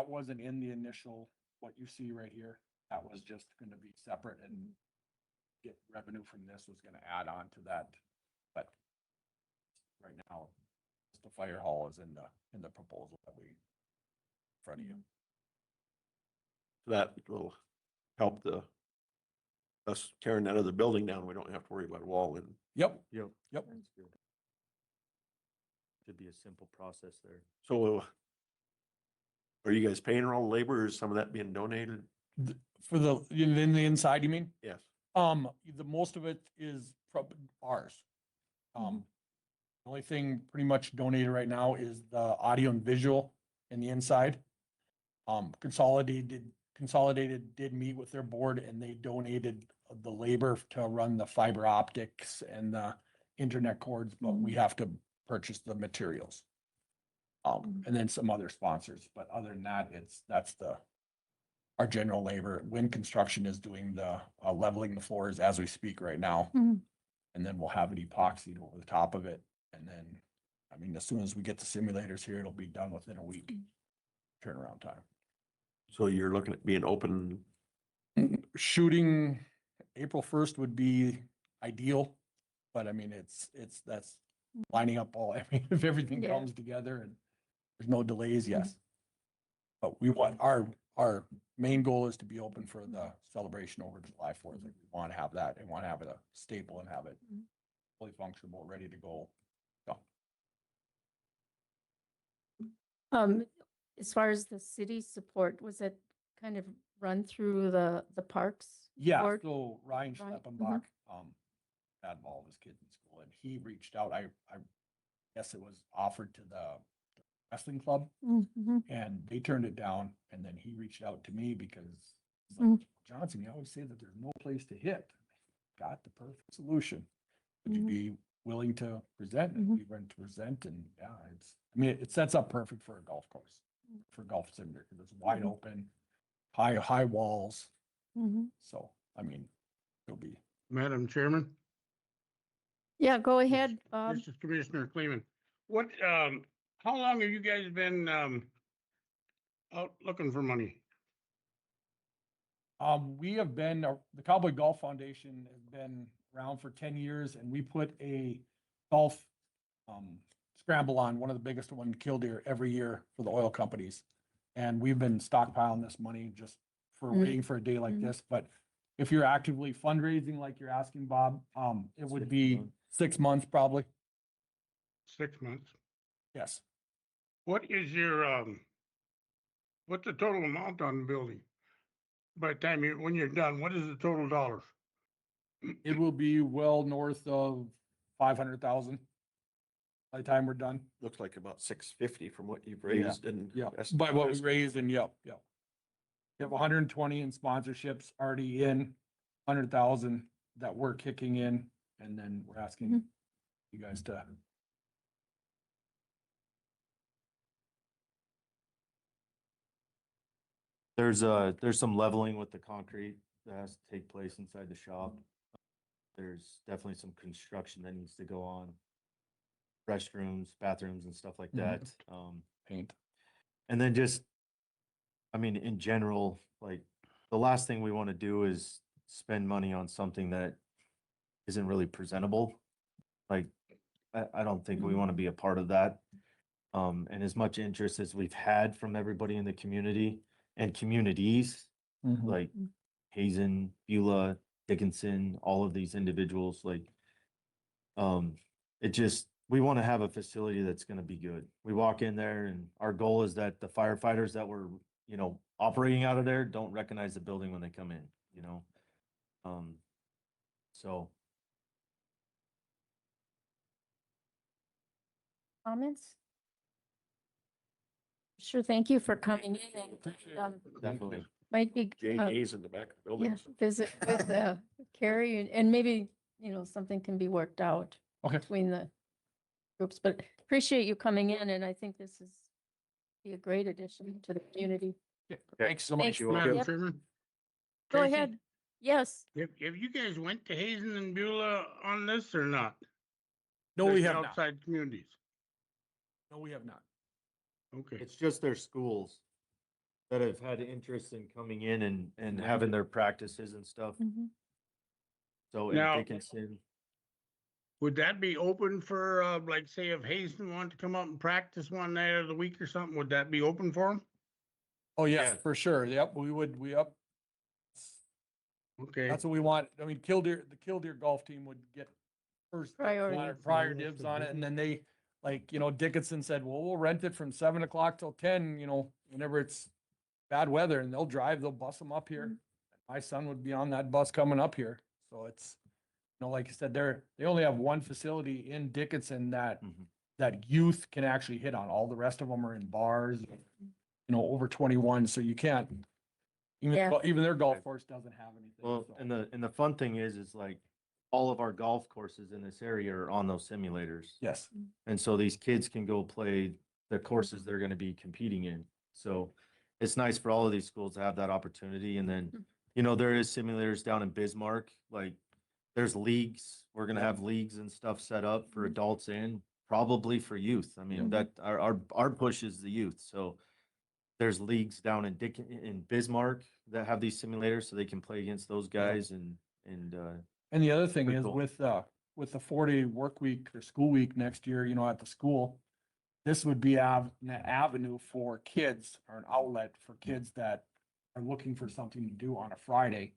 wasn't in the initial, what you see right here. That was just gonna be separate, and get revenue from this was gonna add on to that. But right now, the fire hall is in the proposal that we in front of you. That will help us tearing that other building down. We don't have to worry about a wall and Yep, Yep. yep. That's good. Should be a simple process there. so. Are you guys paying all the labor or is some of that being donated? For the, in the inside, you mean? Yes. The most of it is ours. The only thing pretty much donated right now is the audio and visual in the inside. Consolidated did meet with their board and they donated the labor to run the fiber optics and the internet cords, but we have to purchase the materials. And then some other sponsors, but other than that, that's our general labor. Wind Construction is doing the leveling the floors as we speak right now. Mhm. And then we'll have it epoxied over the top of it. And then, I mean, as soon as we get the simulators here, it'll be done within a week turnaround time. So you're looking at being open. Shooting April 1st would be ideal, but I mean, that's lining up all, I mean, if everything Yeah. comes together and there's no delays, yes. But we want, our main goal is to be open for the celebration over July 4th. We want to have that and want to have it a staple and have it fully functional, ready to go. So, As far as the city support, was it kind of run through the parks? yeah, board? so Ryan Right, Schleppenbach, had all of his kids in school and he reached out. I guess it was offered to the wrestling club Mhm. and they turned it down. And then he reached out to me because he's like, Johnson, you always say that there's no place to hit. Got the perfect solution. Would you be willing to present? And we went to present and yeah, I mean, it sets up perfect for a golf course, for golf simulator, because it's wide open, high walls. So, I mean, it'll be. Madam Chairman, Yeah, go ahead, Bob. this is Commissioner Kleeman. What, how long have you guys been, out looking for money? We have been, the Cowboy Golf Foundation has been around for 10 years and we put a golf scramble on, one of the biggest one in Killdeer every year for the oil companies. And we've been stockpiling this money just for waiting for a day like this. But if you're actively fundraising, like you're asking, Bob, it would be 6 months probably. 6 months. Yes. What is your, what's the total amount on the building? By the time when you're done, what is the total dollars? It will be well north of 500,000 by the time we're done. Looks like about 650 from what you've raised and. Yeah, by what we raised and yep. You have 120 in sponsorships already in, 100,000 that we're kicking in, and then we're asking you guys to. There's some leveling with the concrete that has to take place inside the shop. There's definitely some construction that needs to go on. Restrooms, bathrooms and stuff like that. Paint. And then just, I mean, in general, like, the last thing we want to do is spend money on something that isn't really presentable. Like, I don't think we want to be a part of that. And as much interest as we've had from everybody in the community and communities, like Hazen, Beulah, Dickinson, all of these individuals, like, it just, we want to have a facility that's going to be good. We walk in there and our goal is that the firefighters that were, operating out of there don't recognize the building when they come in, so. Comments? Sure, thank you for coming in and, Definitely. might be. JJ's in the back of the building. Yeah, visit with Carrie and maybe, something can be worked out Okay. between the groups, but appreciate you coming in and I think this is be a great addition to the community. Thanks so much. Thanks. Madam Yep. Chairman? Go Tracy, ahead. Yes. Have you guys went to Hazen and Beulah on this or not? No, we Like have not. outside communities. No, we have not. Okay. It's just their schools that have had interest in coming in and having their practices and stuff. Mhm. So in Now- Dickinson, Would that be open for, like, say if Hazen wanted to come up and practice one night of the week or something, would that be open for them? Oh, yes, Yeah. for sure. Yep, we up. Okay. That's what we want. I mean, the Killdeer golf team would get first Priority. prior dibs on it, and then they, like, Dickinson said, well, we'll rent it from 7 o'clock till 10, whenever it's bad weather, and they'll bus them up here. My son would be on that bus coming up here, so it's, like I said, they only have one facility in Dickinson that youth can actually hit on. All the rest of them are in bars, over 21, so you can't. Yeah. Even their golf course doesn't have anything. well, so. and the fun thing is like all of our golf courses in this area are on those simulators. Yes. And so these kids can go play the courses they're going to be competing in. So it's nice for all of these schools to have that opportunity. And then, there is simulators down in Bismarck, like there's leagues. We're going to have leagues and stuff set up for adults and probably for youth. I mean, that our push is the youth. So there's leagues down in Bismarck that have these simulators so they can play against those guys and And the other thing Pretty is cool. with the 4-day work week or school week next year, at the school, this would be an avenue for kids or an outlet for kids that are looking for something to do on a Friday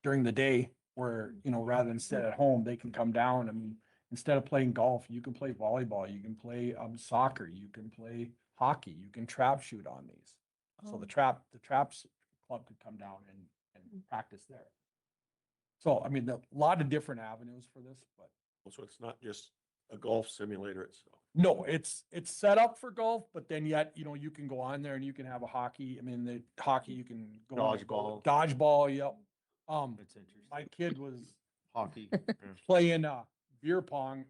during the day where, rather than sit at home, they can come down. I mean, instead of playing golf, you can play volleyball, you can play soccer, you can play hockey, you can trap shoot on these. So the traps club could come down and practice there. So, I mean, a lot of different avenues for this, but So it's not just a golf simulator itself. no, it's set up for golf, but then yet, you can go on there and you can have a hockey. I mean, the hockey, you can go on and go- Dodgeball, yep. it's interesting. My kid was Hockey. playing beer pong.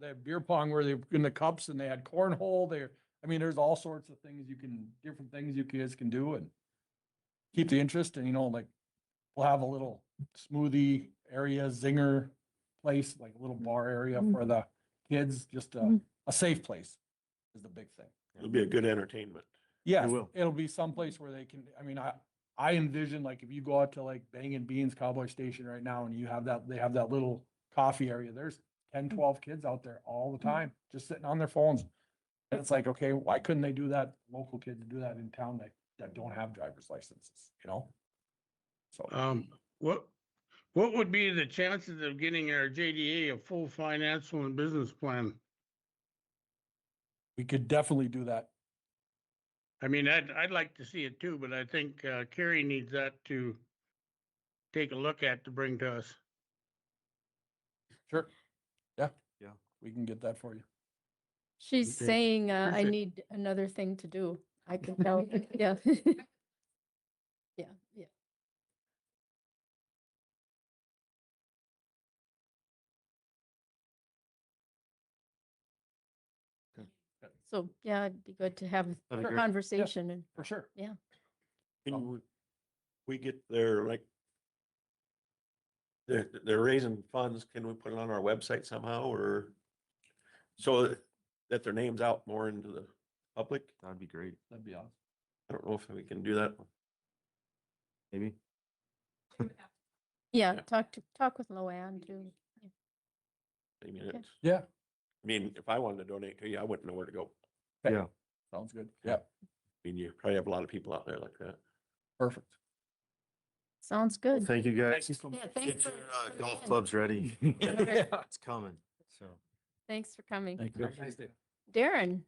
They have beer pong where they're in the cups and they had cornhole there. I mean, there's all sorts of things different things you kids can do and keep the interest. And, like we'll have a little smoothie area, zinger place, like a little bar area for the kids, just a safe place is the big thing. It'll be a good entertainment. Yes, will. it'll be someplace where they can, I mean, I envision like if you go out to like Bangin' Beans Cowboy Station right now and they have that little coffee area, there's 10, 12 kids out there all the time, just sitting on their phones. And it's like, okay, why couldn't they do that, local kids do that in town that don't have driver's licenses, So. What would be the chances of getting our JDA a full financial and business plan? We could definitely do that. I mean, I'd like to see it too, but I think Carrie needs that to take a look at to bring to us. Sure. Yeah. Yeah. We can get that for you. She's Okay. saying, I Appreciate- need another thing to do. I can tell. Yeah. Yeah, yeah. So, yeah, it'd be good to have That'd be a great. conversation and, For sure. yeah. Can we get their, like, they're raising funds, can we put it on our website somehow, or so that their name's out more into the public. That'd be great. That'd be awesome. I don't know if we can do that. Maybe. Yeah, Yeah. talk with Loanne too. Yeah. 30 minutes. Yeah. I mean, if I wanted to donate to you, I wouldn't know where to go. Okay. Yeah. Sounds good. Yeah, I mean, you probably have a lot of people out there like that. perfect. Sounds good. Thank you guys. Thank you so much. Yeah, thanks Get your for golf coming. clubs ready. Yeah. It's coming, so. Thanks for coming. Thank you. Have a nice day. Darren.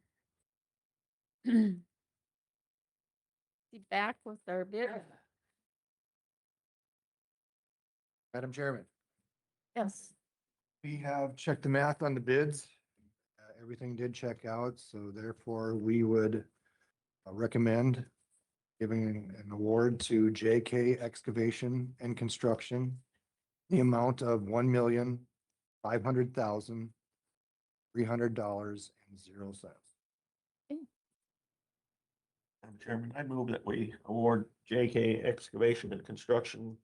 Be back with our bid. Madam Chairman, Yes. we have checked the math on the bids. Everything did check out, so therefore we would recommend giving an award to JK Excavation and Construction, the amount of $1,500,300.00. Madam Chairman, I move that we award JK Excavation and Construction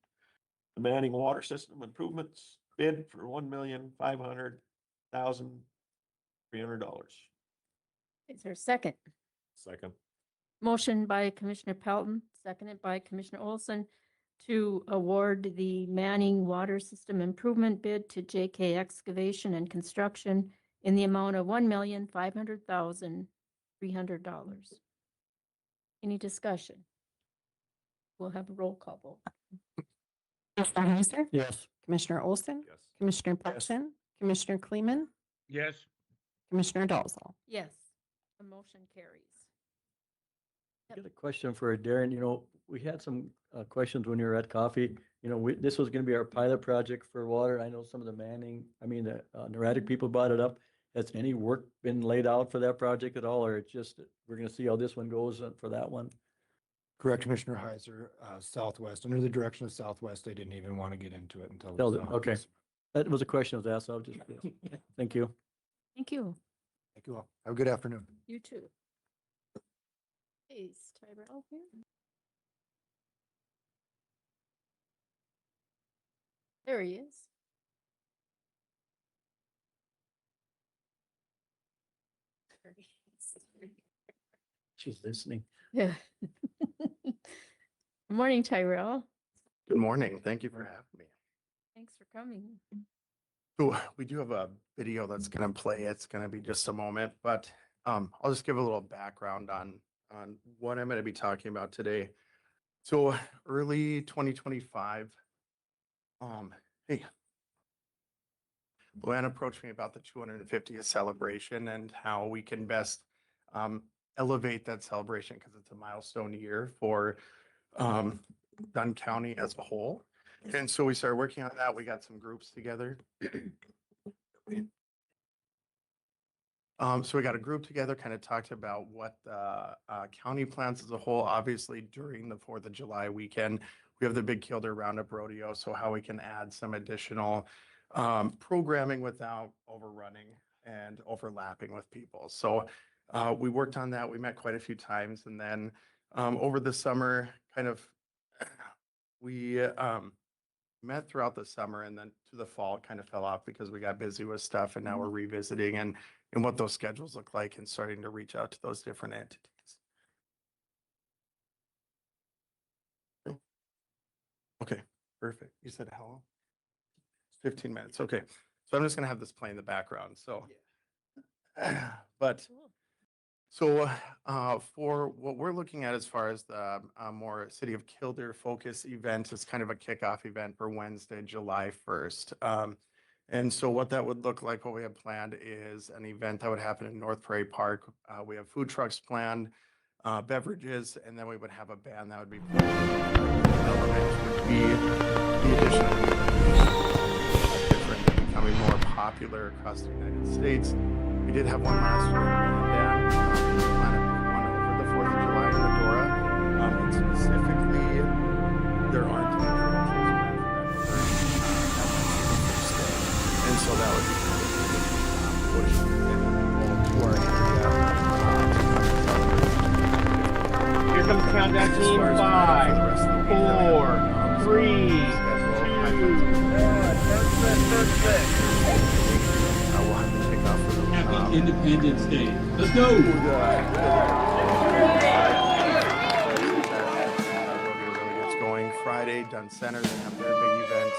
the Manning Water System Improvements bid for $1,500,300. Is there a second? Second. Motion by Commissioner Pelton, seconded by Commissioner Olson to award the Manning Water System Improvement bid to JK Excavation and Construction in the amount of $1,500,300. Any discussion? We'll have a roll call vote. Commissioner Heiser? Yes. Commissioner Olson? Yes. Commissioner Pelton? Commissioner Kleeman? Yes. Commissioner Dalzell? Yes, the motion carries. I got a question for Darren. You know, we had some questions when you were at coffee. You know, this was gonna be our pilot project for water. I know some of the the Neurotic people brought it up. Has any work been laid out for that project at all, or it's just, we're gonna see how this one goes for that one? Correct, Commissioner Heiser, Southwest, under the direction of Southwest, they didn't even want to get into it until. Okay. That was a question I was asked. I'll just, thank you. Thank you. Thank you all. Have a good afternoon. You too. Is Tyrell here? There he is. There he is. She's listening. Yeah. Good morning, Tyrell. Good morning. Thank you for having me. Thanks for coming. So we do have a video that's going to play. It's going to be just a moment, but I'll just give a little background on what I'm going to be talking about today. So early 2025, hey, Luann approached me about the 250th celebration and how we can best elevate that celebration because it's a milestone year for Dunn County as a whole. And so we started working on that. We got some groups together. So we got a group together, kind of talked about what the county plans as a whole. Obviously, during the 4th of July weekend, we have the Big Kilder Roundup Rodeo. So how we can add some additional programming without overrunning and overlapping with people. So we worked on that. We met quite a few times. And then over the summer, we met throughout the summer, and then to the fall, it kind of fell off because we got busy with stuff, and now we're revisiting and what those schedules look like and starting to reach out to those different entities. Okay, perfect. You said how long? 15 minutes. Okay. So I'm just gonna have this play in the background. So, but so for what we're looking at as far as the more City of Kilder focus event is kind of a kickoff event for Wednesday, July 1st. And so what that would look like, what we have planned is an event that would happen in North Prairie Park. We have food trucks planned, beverages, and then we would have a band that would be playing. Would be the addition of different, becoming more popular across the United States. We did have one last year, and we planned one over the 4th of July in Medora. And specifically, there aren't any promotions and so that would be kind of push to our area. Here comes the countdown, team. 5, 4, 3, 2. We'll have to take off for the Independence Day. Let's go. Rodeo really gets going Friday. Dunn Center, they have their big event.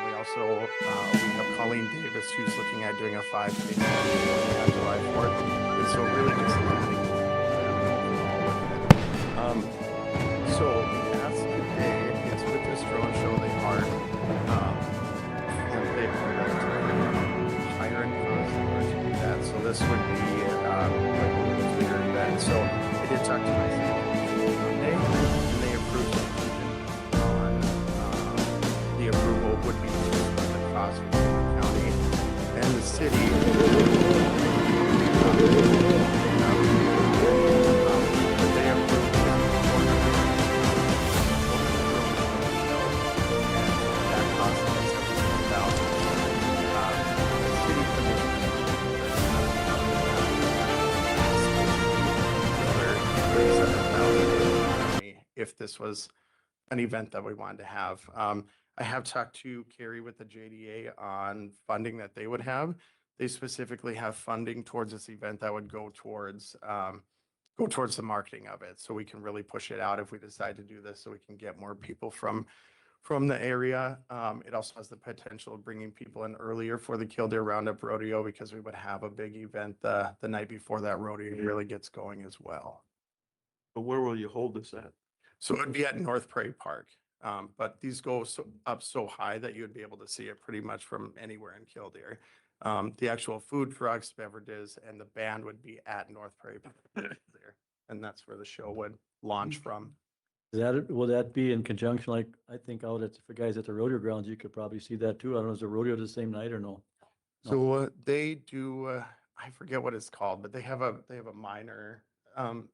We also we have Colleen Davis who's looking at doing a 5K on July 4th. And so really just adding. So as today, it's with this drone show they are and they are relatively higher in cost in order to do that. So this would be like one of those bigger events. So I did talk to my city Monday and they approved the inclusion on the approval would be the cost for the county and the city. But they approved if this was an event that we wanted to have. I have talked to Carrie with the JDA on funding that they would have. They specifically have funding towards this event that would go towards the marketing of it. So we can really push it out if we decide to do this, so we can get more people from the area. It also has the potential of bringing people in earlier for the Killdeer Roundup Rodeo because we would have a big event the night before that rodeo really gets going as well. But where will you hold this at? So it would be at North Prairie Park. But these go up so high that you would be able to see it pretty much from anywhere in Killdeer. The actual food trucks, beverages, and the band would be at North Prairie Park there. And that's where the show would launch from. Will that be in conjunction, like, I think out at, for guys at the rodeo grounds, you could probably see that too. I don't know, is the rodeo the same night or no? So they do, I forget what it's called, but they have a minor, some,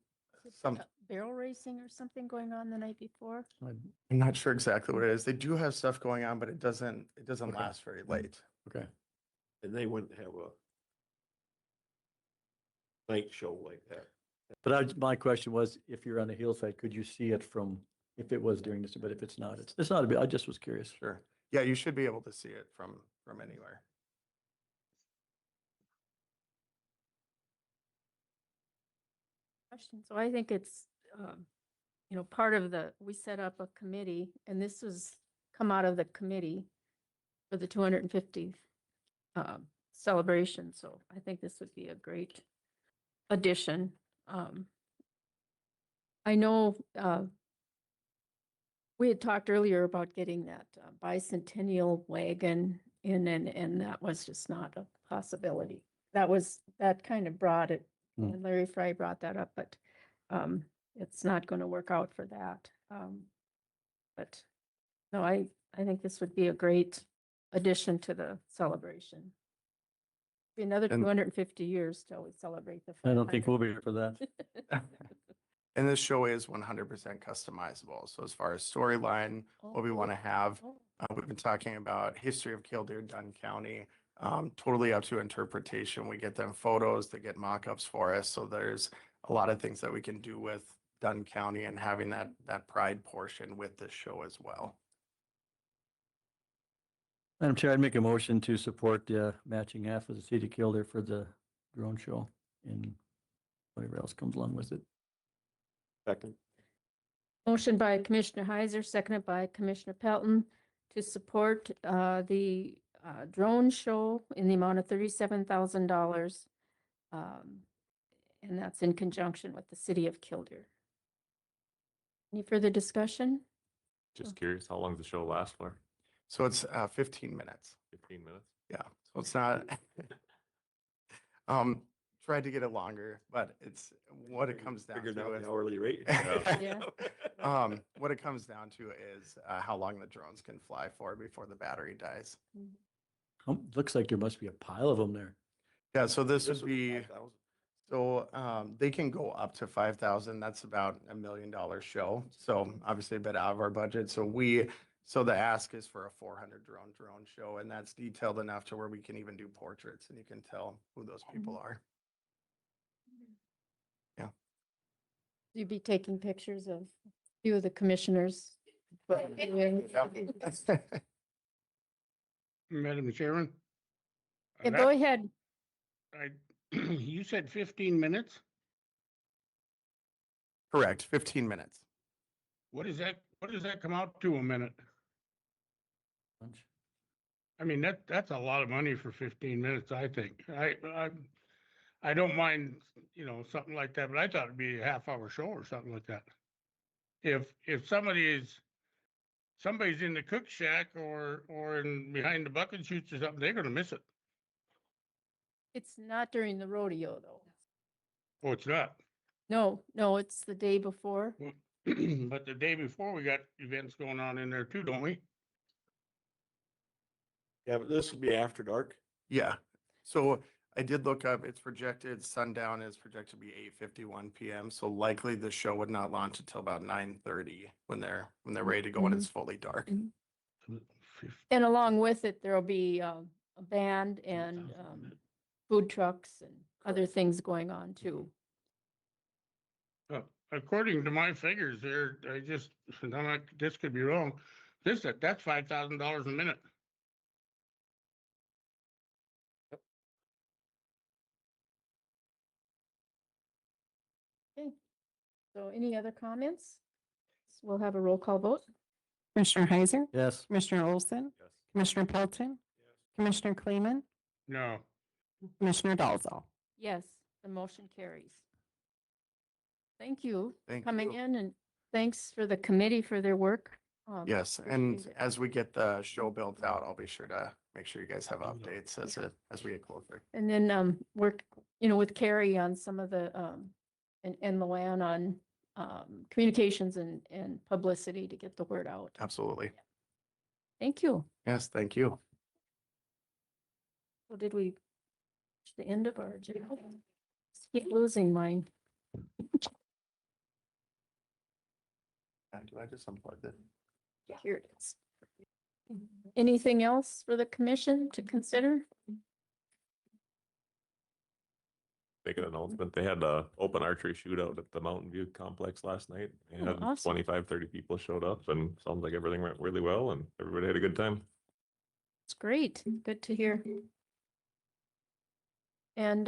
Barrel racing or something going on the night before? I'm not sure exactly what it is. They do have stuff going on, but it doesn't Okay. last very late. Okay. And they wouldn't have a night show like that. But my question was, if you're on the hillside, could you see it from, if it was during this, but if it's not, it's not a bit, I just was curious. Sure. Yeah, you should be able to see it from anywhere. Question. So I think it's, part of we set up a committee, and this was come out of the committee for the 250th celebration. So I think this would be a great addition. I know we had talked earlier about getting that bicentennial wagon in, and that was just not a possibility. That kind of brought it, and Larry Fry brought that up, but it's not going to work out for that. But no, I think this would be a great addition to the celebration. Be another And- 250 years till we celebrate the. I don't think 500th. we'll be here for that. And this show is 100% customizable. So as far as storyline, what we want to have, we've been talking about history of Killdeer, Dunn County, totally up to interpretation. We get them photos, they get mock-ups for us. So there's a lot of things that we can do with Dunn County and having that pride portion with this show as well. Madam Chair, I'd make a motion to support the matching half of the city of Killdeer for the drone show and whatever else comes along with it. Second. Motion by Commissioner Heiser, seconded by Commissioner Pelton to support the drone show in the amount of $37,000. And that's in conjunction with the city of Killdeer. Any further discussion? Just curious, how long does the show last for? So it's 15 minutes. 15 minutes? Yeah, so it's not, tried to get it longer, but it's what it comes down Figured to. out is- the hourly rate. Yeah. What it comes down to is how long the drones can fly for before the battery dies. Looks like there must be a pile of them there. Yeah, so this This would was be, 5,000. so they can go up to 5,000. That's about $1 million show. So obviously a bit out of our budget. So the ask is for a 400 drone show, and that's detailed enough to where we can even do portraits and you can tell who those people are. Yeah. You'd be taking pictures of a few of the commissioners. Madam Chairman? Yeah, go ahead. I You said 15 minutes? Correct, 15 minutes. What does that come out to a minute? Lunch. I mean, that's a lot of money for 15 minutes, I think. I don't mind, something like that, but I thought it'd be a half-hour show or something like that. If somebody's in the cook shack or in behind the bucket shoots or something, they're gonna miss it. It's not during the rodeo, though. Oh, it's not. No, it's the day before. But the day before, we got events going on in there too, don't we? Yeah, but this will be after dark. Yeah, so I did look up, it's projected, sundown is projected to be 8:51 PM. So likely the show would not launch until about 9:30 when they're ready to go and it's fully dark. And along with it, there'll be a band and food trucks and other things going on too. According to my figures there, this could be wrong. That's $5,000 a minute. Okay, so any other comments? We'll have a roll call vote. Commissioner Heiser? Yes. Commissioner Olson? Yes. Commissioner Pelton? Commissioner Kleeman? No. Commissioner Dalzell? Yes, the motion carries. Thank you for Thank coming you. in, and thanks for the committee for their work. Yes, and appreciate it. as we get the show built out, I'll be sure to make sure you guys have updates as we get closer. And then work, with Carrie on some of the and Luann on communications and publicity to get the word out. Absolutely. Thank you. Yes, thank you. So did we reach the end of our agenda? Keep losing mine. Do I just unplug it? Here it is. Anything else for the commission to consider? Make an announcement. They had a open archery shootout at the Mountain View complex last night. They Oh, had awesome. 25, 30 people showed up and sounds like everything went really well and everybody had a good time. It's great. Good to hear. And